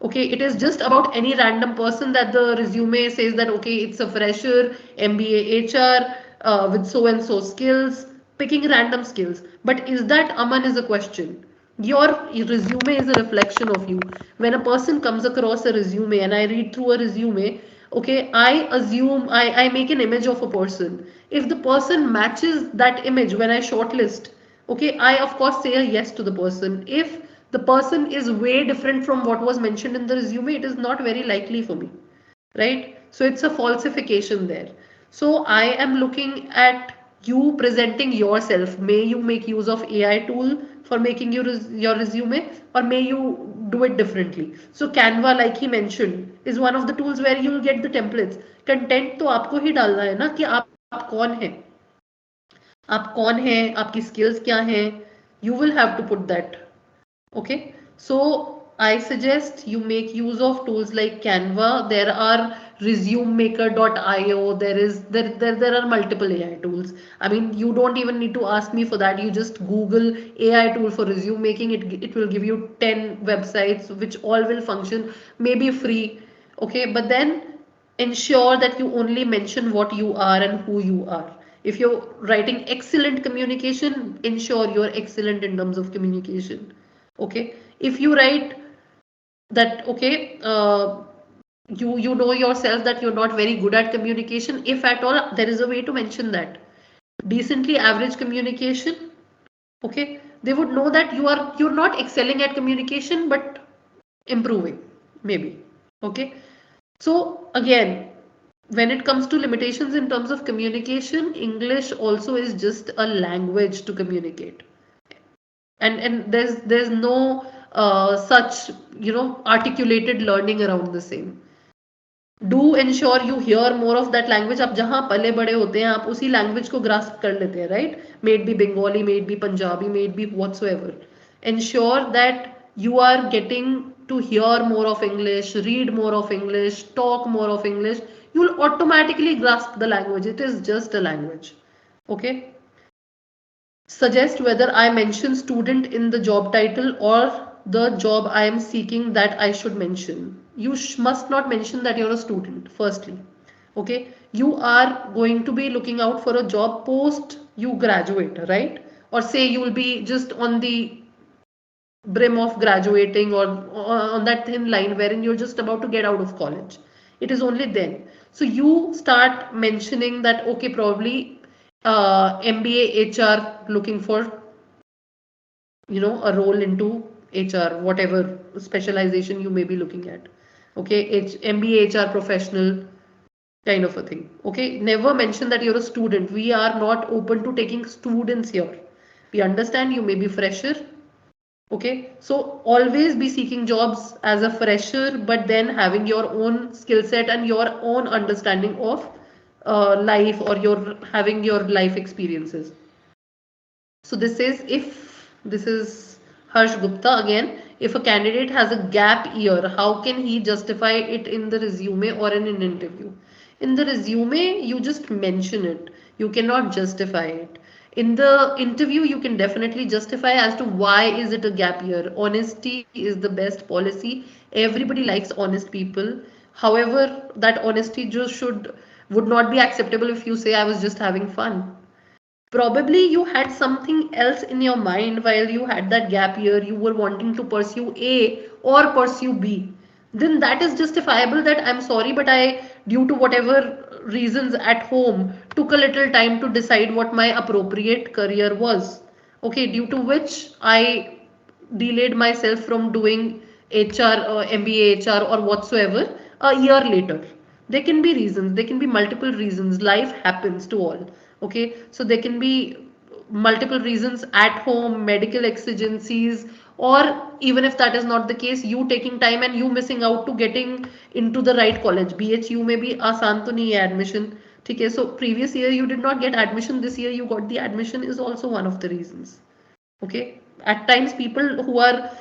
Okay, it is just about any random person that the resume says that okay, it's a fresher, MBA HR, with so and so skills, picking random skills. But is that Aman is a question. Your resume is a reflection of you. When a person comes across a resume and I read through a resume, okay, I make an image of a person. If the person matches that image when I shortlist, okay, I of course say a yes to the person. If the person is way different from what was mentioned in the resume, it is not very likely for me, right? So it's a falsification there. So I am looking at you presenting yourself. May you make use of AI tool for making your resume, or may you do it differently? So Canva, like he mentioned, is one of the tools where you'll get the templates. Content तो आपको ही डालना है ना, कि आप कौन है, आप कौन है, आपकी skills क्या हैं. You will have to put that. Okay, so I suggest you make use of tools like Canva. There are resumemaker.io. There are multiple AI tools. I mean, you don't even need to ask me for that. You just Google AI tool for resume making. It will give you 10 websites which all will function, maybe free. Okay, but then ensure that you only mention what you are and who you are. If you're writing excellent communication, ensure you're excellent in terms of communication. Okay, if you write that, okay, you know yourself that you're not very good at communication, if at all, there is a way to mention that. Decently average communication, okay, they would know that you're not excelling at communication but improving, maybe. Okay, so again, when it comes to limitations in terms of communication, English also is just a language to communicate. And there's no such, articulated learning around the same. Do ensure you hear more of that language. आप जहाँ पले बड़े होते हैं आप उसी language को grasp कर लेते हैं, right? May it be Bengali, may it be Punjabi, may it be whatsoever. Ensure that you are getting to hear more of English, read more of English, talk more of English. You'll automatically grasp the language. It is just a language. Okay? Suggest whether I mention student in the job title or the job I am seeking that I should mention. You must not mention that you're a student, firstly. Okay, you are going to be looking out for a job post you graduate, right? Or say you will be just on the brim of graduating, or on that thin line wherein you're just about to get out of college. It is only then. So you start mentioning that, okay, probably MBA HR, looking for, a role into HR, whatever specialization you may be looking at. Okay, MBA HR professional, kind of a thing. Okay, never mention that you're a student. We are not open to taking students here. We understand you may be fresher. Okay, so always be seeking jobs as a fresher, but then having your own skill set and your own understanding of life, or your having your life experiences. So this is Harsh Gupta again. If a candidate has a gap year, how can he justify it in the resume or in an interview? In the resume, you just mention it. You cannot justify it. In the interview, you can definitely justify as to why is it a gap year. Honesty is the best policy. Everybody likes honest people. However, that honesty just would not be acceptable if you say I was just having fun. Probably you had something else in your mind while you had that gap year. You were wanting to pursue A or pursue B. Then that is justifiable that I'm sorry, but I, due to whatever reasons at home, took a little time to decide what my appropriate career was. Okay, due to which I delayed myself from doing HR, MBA HR, or whatsoever a year later. There can be reasons, there can be multiple reasons. Life happens to all. Okay, so there can be multiple reasons at home, medical exigencies, or even if that is not the case, you taking time and you missing out to getting into the right college. BHU में भी आसान तो नहीं है admission. ठीक है, so previous year you did not get admission, this year you got the admission is also one of the reasons. Okay, at times people who are,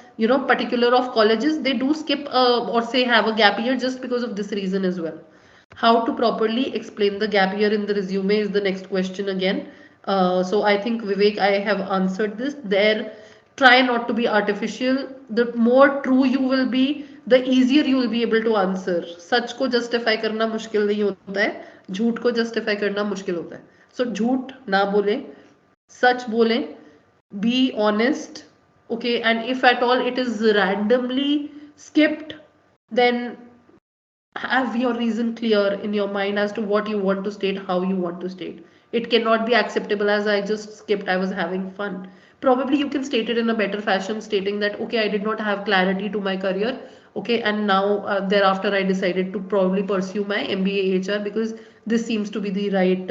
particular of colleges, they do skip or say have a gap year just because of this reason as well. How to properly explain the gap year in the resume is the next question again. So I think Vivek, I have answered this there. Try not to be artificial. The more true you will be, the easier you will be able to answer. सच को justify करना मुश्किल नहीं होता है, झूठ को justify करना मुश्किल होता है. So झूठ ना बोले, सच बोले, be honest. Okay, and if at all it is randomly skipped, then have your reason clear in your mind as to what you want to state, how you want to state. It cannot be acceptable as I just skipped, I was having fun. Probably you can state it in a better fashion, stating that, okay, I did not have clarity to my career. Okay, and now thereafter I decided to probably pursue my MBA HR because this seems to be the right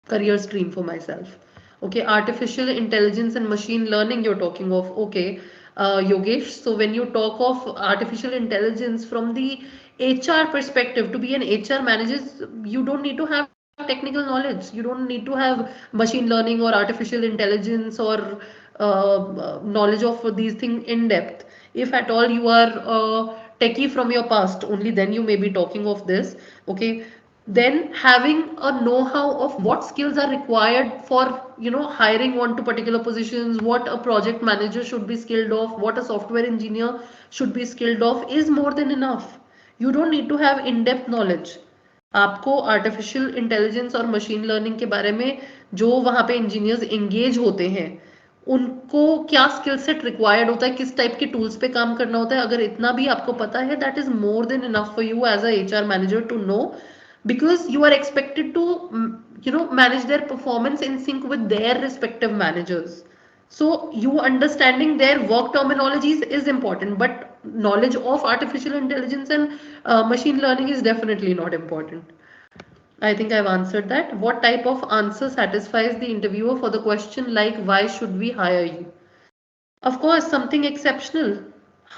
career stream for myself. Okay, artificial intelligence and machine learning you're talking of. Okay, Yogesh, so when you talk of artificial intelligence from the HR perspective, to be an HR manager, you don't need to have technical knowledge. You don't need to have machine learning or artificial intelligence or knowledge of these things in depth. If at all you are techie from your past, only then you may be talking of this. Okay, then having a know-how of what skills are required for hiring onto particular positions, what a project manager should be skilled of, what a software engineer should be skilled of, is more than enough. You don't need to have in-depth knowledge. आपको artificial intelligence और machine learning के बारे में जो वहाँ पे engineers engage होते हैं उनको क्या स्किल सेट रिक्वायर्ड होता है, किस टाइप के टूल्स पे काम करना होता है, अगर इतना भी आपको पता है, that is more than enough for you as a HR manager to know, because you are expected to manage their performance in sync with their respective managers. So you understanding their work terminologies is important, but knowledge of artificial intelligence and machine learning is definitely not important. I think I've answered that. What type of answer satisfies the interviewer for the question like why should we hire you? Of course, something exceptional.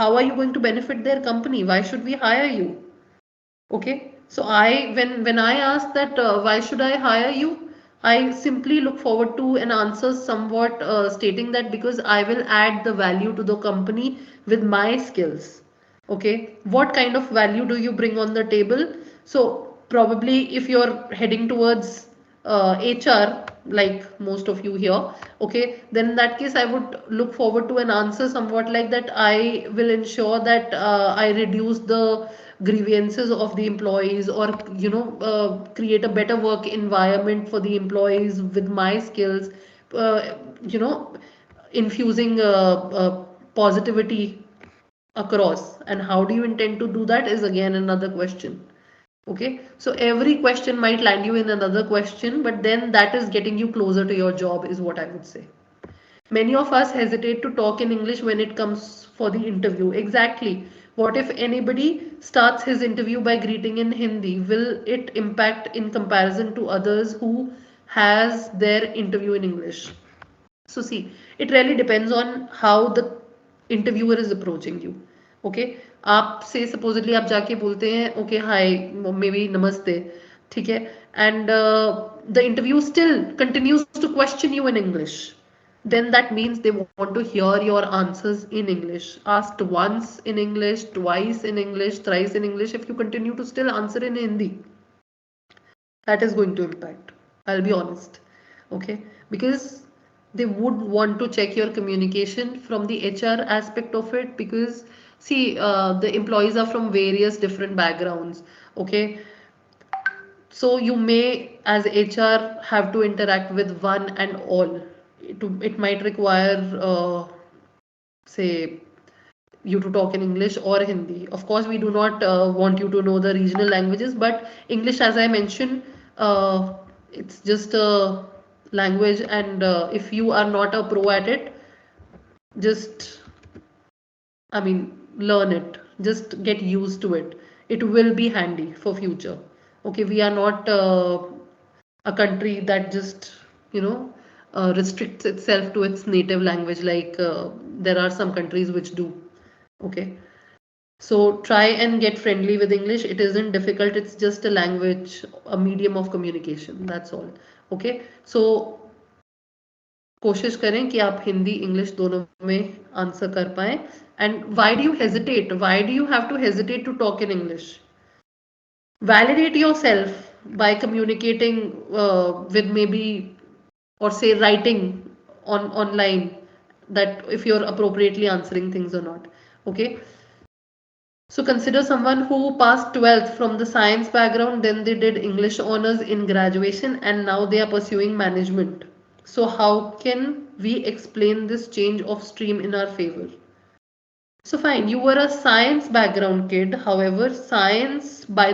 How are you going to benefit their company? Why should we hire you? Okay. So when I ask that why should I hire you, I simply look forward to an answer somewhat stating that because I will add the value to the company with my skills. Okay. What kind of value do you bring on the table? So probably if you're heading towards HR, like most of you here, okay, then in that case I would look forward to an answer somewhat like that. I will ensure that I reduce the grievances of the employees, or create a better work environment for the employees with my skills, uh, you know infusing positivity across. And how do you intend to do that is again another question. Okay, so every question might land you in another question, but then that is getting you closer to your job, is what I would say. Many of us hesitate to talk in English when it comes for the interview. Exactly. What if anybody starts his interview by greeting in Hindi? Will it impact in comparison to others who has their interview in English? So see, it really depends on how the interviewer is approaching you. Okay, आप से supposedly आप जाके बोलते हैं okay hi maybe namaste, ठीक है, and the interview still continues to question you in English, then that means they want to hear your answers in English. Asked once in English, twice in English, thrice in English, if you continue to still answer in Hindi, that is going to impact. I'll be honest. Okay, because they would want to check your communication from the HR aspect of it, because see, the employees are from various different backgrounds. Okay, so you may as HR have to interact with one and all. It might require say you to talk in English or Hindi. Of course, we do not want you to know the regional languages, but English, as I mentioned, it's just a language, and if you are not a pro at it, just, I mean, learn it. Just get used to it. It will be handy for future. Okay, we are not a country that just, restricts itself to its native language, like there are some countries which do. Okay, so try and get friendly with English. It isn't difficult. It's just a language, a medium of communication. That's all. Okay, so कोशिश करें कि आप Hindi English दोनों में answer कर पाए. And why do you hesitate, why do you have to hesitate to talk in English? Validate yourself by communicating with maybe, or say writing online, that if you're appropriately answering things or not. Okay, so consider someone who passed 12th from the science background, then they did English honors in graduation, and now they are pursuing management. So how can we explain this change of stream in our favor? So fine, you were a science background kid. However, science by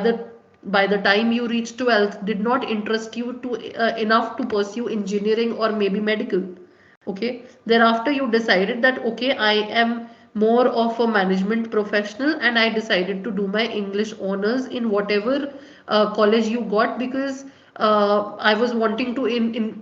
the time you reached 12th did not interest you to enough to pursue engineering or maybe medical. Okay, thereafter you decided that okay, I am more of a management professional, and I decided to do my English honors in whatever college you got, because I was wanting to in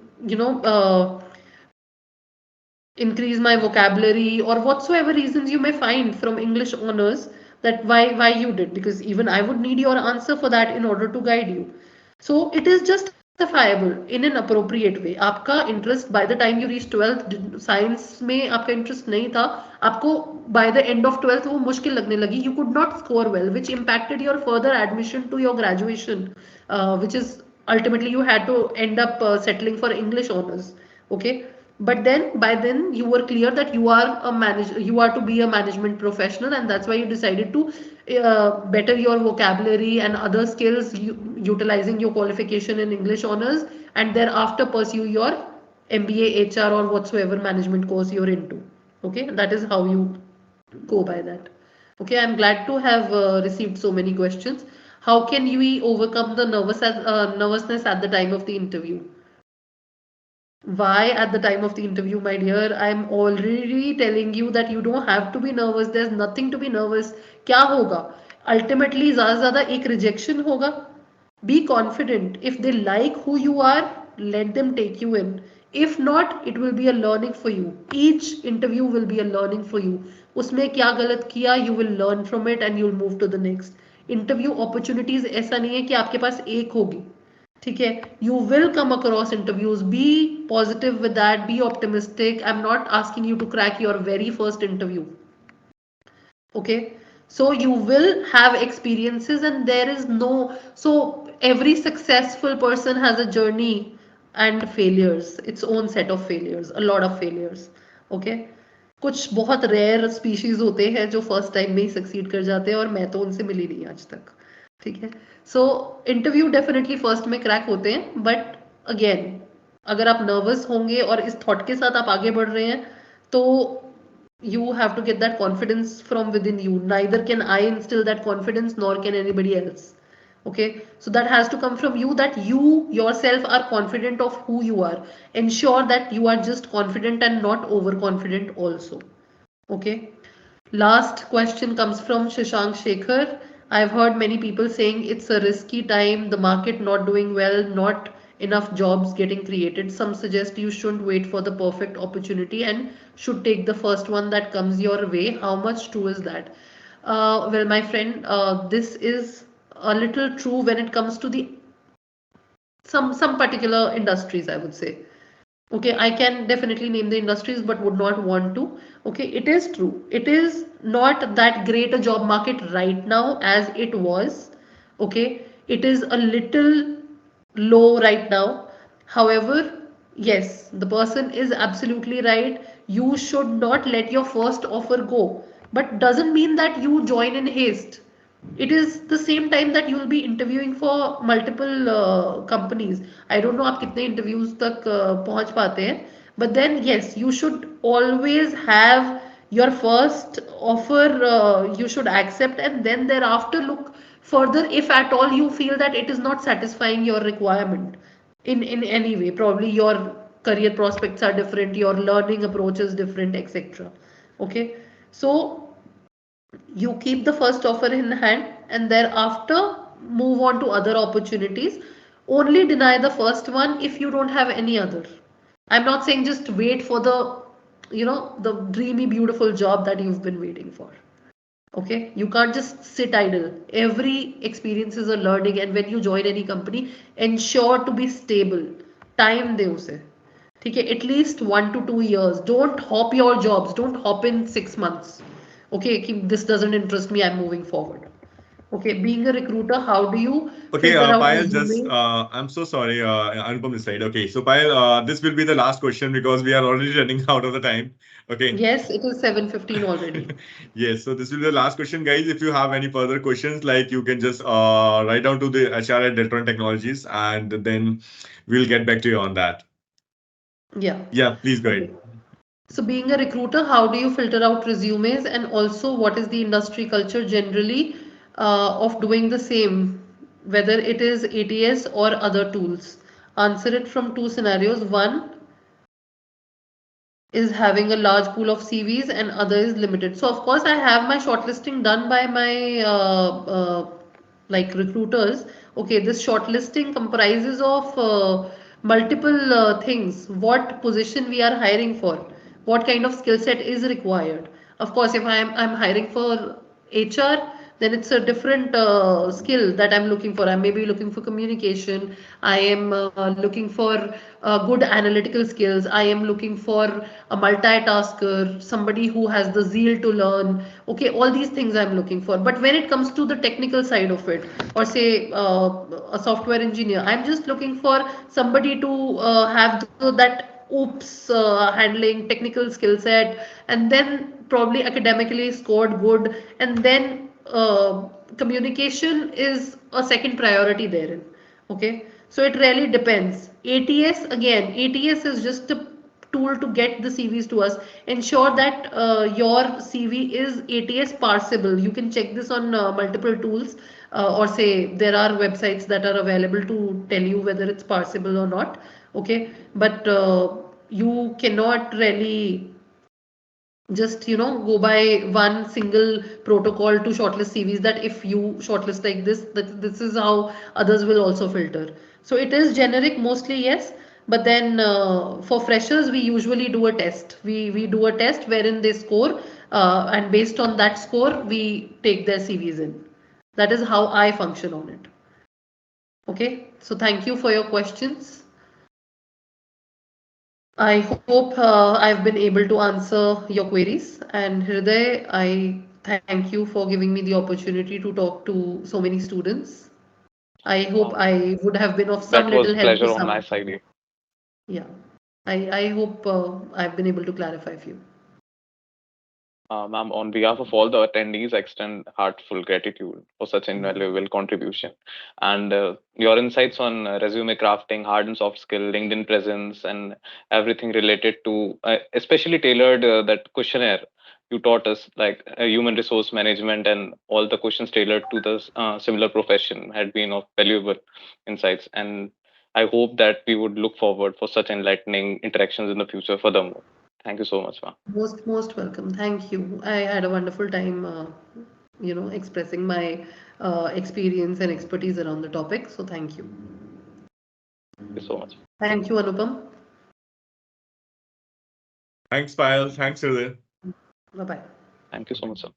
increase my vocabulary, or whatsoever reasons you may find from English honors, that why you did, because even I would need your answer for that in order to guide you. So it is just justifiable in an appropriate way. आपका interest by the time you reach 12th science में आपका interest नहीं था, आपको by the end of 12th वो मुश्किल लगने लगी, you could not score well, which impacted your further admission to your graduation, which is ultimately you had to end up settling for English honors. Okay, but then by then you were clear that you are to be a management professional, and that's why you decided to better your vocabulary and other skills, utilizing your qualification in English honors, and thereafter pursue your MBA HR or whatsoever management course you're into. Okay, that is how you go by that. Okay, I'm glad to have received so many questions. How can we overcome the nervousness at the time of the interview? Why at the time of the interview, my dear? I'm already telling you that you don't have to be nervous. There's nothing to be nervous. क्या होगा? Ultimately, ज़्यादा से ज़्यादा एक rejection होगा. Be confident. If they like who you are, let them take you in. If not, it will be a learning for you. Each interview will be a learning for you. उसमें क्या गलत किया, you will learn from it and you'll move to the next. Interview opportunities ऐसा नहीं है कि आपके पास एक होगी. ठीक है, you will come across interviews. Be positive with that, be optimistic. I'm not asking you to crack your very first interview. Okay, so you will have experiences, and there is no, so every successful person has a journey and failures, its own set of failures, a lot of failures. Okay, कुछ बहुत rare species होते हैं जो first time में ही succeed कर जाते हैं, और मैं तो उनसे मिली नहीं आज तक. ठीक है, सो इंटरव्यू डेफिनेटली फर्स्ट में क्रैक होते हैं, बट अगेन अगर आप नर्वस होंगे और इस थॉट के साथ आप आगे बढ़ रहे हैं, तो you have to get that confidence from within you. Neither can I instill that confidence, nor can anybody else. Okay, so that has to come from you, that you yourself are confident of who you are. Ensure that you are just confident and not overconfident also. Okay, last question comes from Shashank Shekhar. I've heard many people saying it's a risky time, the market not doing well, not enough jobs getting created. Some suggest you shouldn't wait for the perfect opportunity and should take the first one that comes your way. How much true is that? Well, my friend, this is a little true when it comes to the some particular industries, I would say. Okay, I can definitely name the industries, but would not want to. Okay, it is true. It is not that great a job market right now as it was. Okay, it is a little low right now. However, yes, the person is absolutely right. You should not let your first offer go. But doesn't mean that you join in haste. It is the same time that you will be interviewing for multiple companies. I don't know आप कितने interviews तक पहुंच पाते हैं, but then yes, you should always have your first offer, you should accept, and then thereafter look further if at all you feel that it is not satisfying your requirement in any way. Probably your career prospects are different, your learning approach is different, etc. Okay, so you keep the first offer in hand and thereafter move on to other opportunities. Only deny the first one if you don't have any other. I'm not saying just wait for the, the dreamy beautiful job that you've been waiting for. Okay, you can't just sit idle. Every experience is a learning, and when you join any company, ensure to be stable. Time de use. Okay, at least 1 to 2 years. Don't hop your jobs. Don't hop in 6 months. Okay, this doesn't interest me, I'm moving forward. Okay, being a recruiter, how do you Okay, filter out Payal, just resumes? I'm so sorry, Anupam this side. Okay, so Payal, this will be the last question because we are already running out of the time. Okay. Yes, it is 7:15 already. Yes, so this will be the last question, guys. If you have any further questions, like you can just write down to the HR at Deltron Technologies, and then we'll get back to you on that. Yeah. Yeah, please go Okay. ahead. So being a recruiter, how do you filter out resumes, and also what is the industry culture generally of doing the same, whether it is ATS or other tools? Answer it from two scenarios. One is having a large pool of CVs and other is limited. So of course I have my shortlisting done by my like recruiters. Okay, this shortlisting comprises of multiple things. What position we are hiring for? What kind of skill set is required? Of course, if I'm hiring for HR, then it's a different skill that I'm looking for. I may be looking for communication. I am looking for good analytical skills. I am looking for a multitasker, somebody who has the zeal to learn. Okay, all these things I'm looking for. But when it comes to the technical side of it, or say a software engineer, I'm just looking for somebody to have that oops handling technical skill set, and then probably academically scored good, and then communication is a second priority therein. Okay, so it really depends. ATS, again, ATS is just a tool to get the CVs to us. Ensure that your CV is ATS parsable. You can check this on multiple tools, or say there are websites that are available to tell you whether it's parsable or not. Okay, but you cannot really just go by one single protocol to shortlist CVs, that if you shortlist like this, that this is how others will also filter. So it is generic mostly, yes, but then for freshers we usually do a test. We do a test wherein they score, and based on that score we take their CVs in. That is how I function on it. Okay, so thank you for your questions. I hope I've been able to answer your queries. And Hriday, I thank you for giving me the opportunity to talk to so many students. I hope I would have been of some That was little help to pleasure on my some. side. Yeah, I hope I've been able to clarify a few. Ma'am, on behalf of all the attendees, I extend heartfelt gratitude for such invaluable contribution. And your insights on resume crafting, hard and soft skill, LinkedIn presence, and everything related to, especially tailored that questionnaire you taught us, like human resource management and all the questions tailored to the similar profession, had been of valuable insights. And I hope that we would look forward for such enlightening interactions in the future furthermore. Thank you so much, ma'am. Most welcome. Thank you. I had a wonderful time, expressing my experience and expertise around the topic. So thank you. Thank you so much. Thank you, Anupam. Thanks, Payal. Thanks, Hriday. Bye bye. Thank you so much, sir.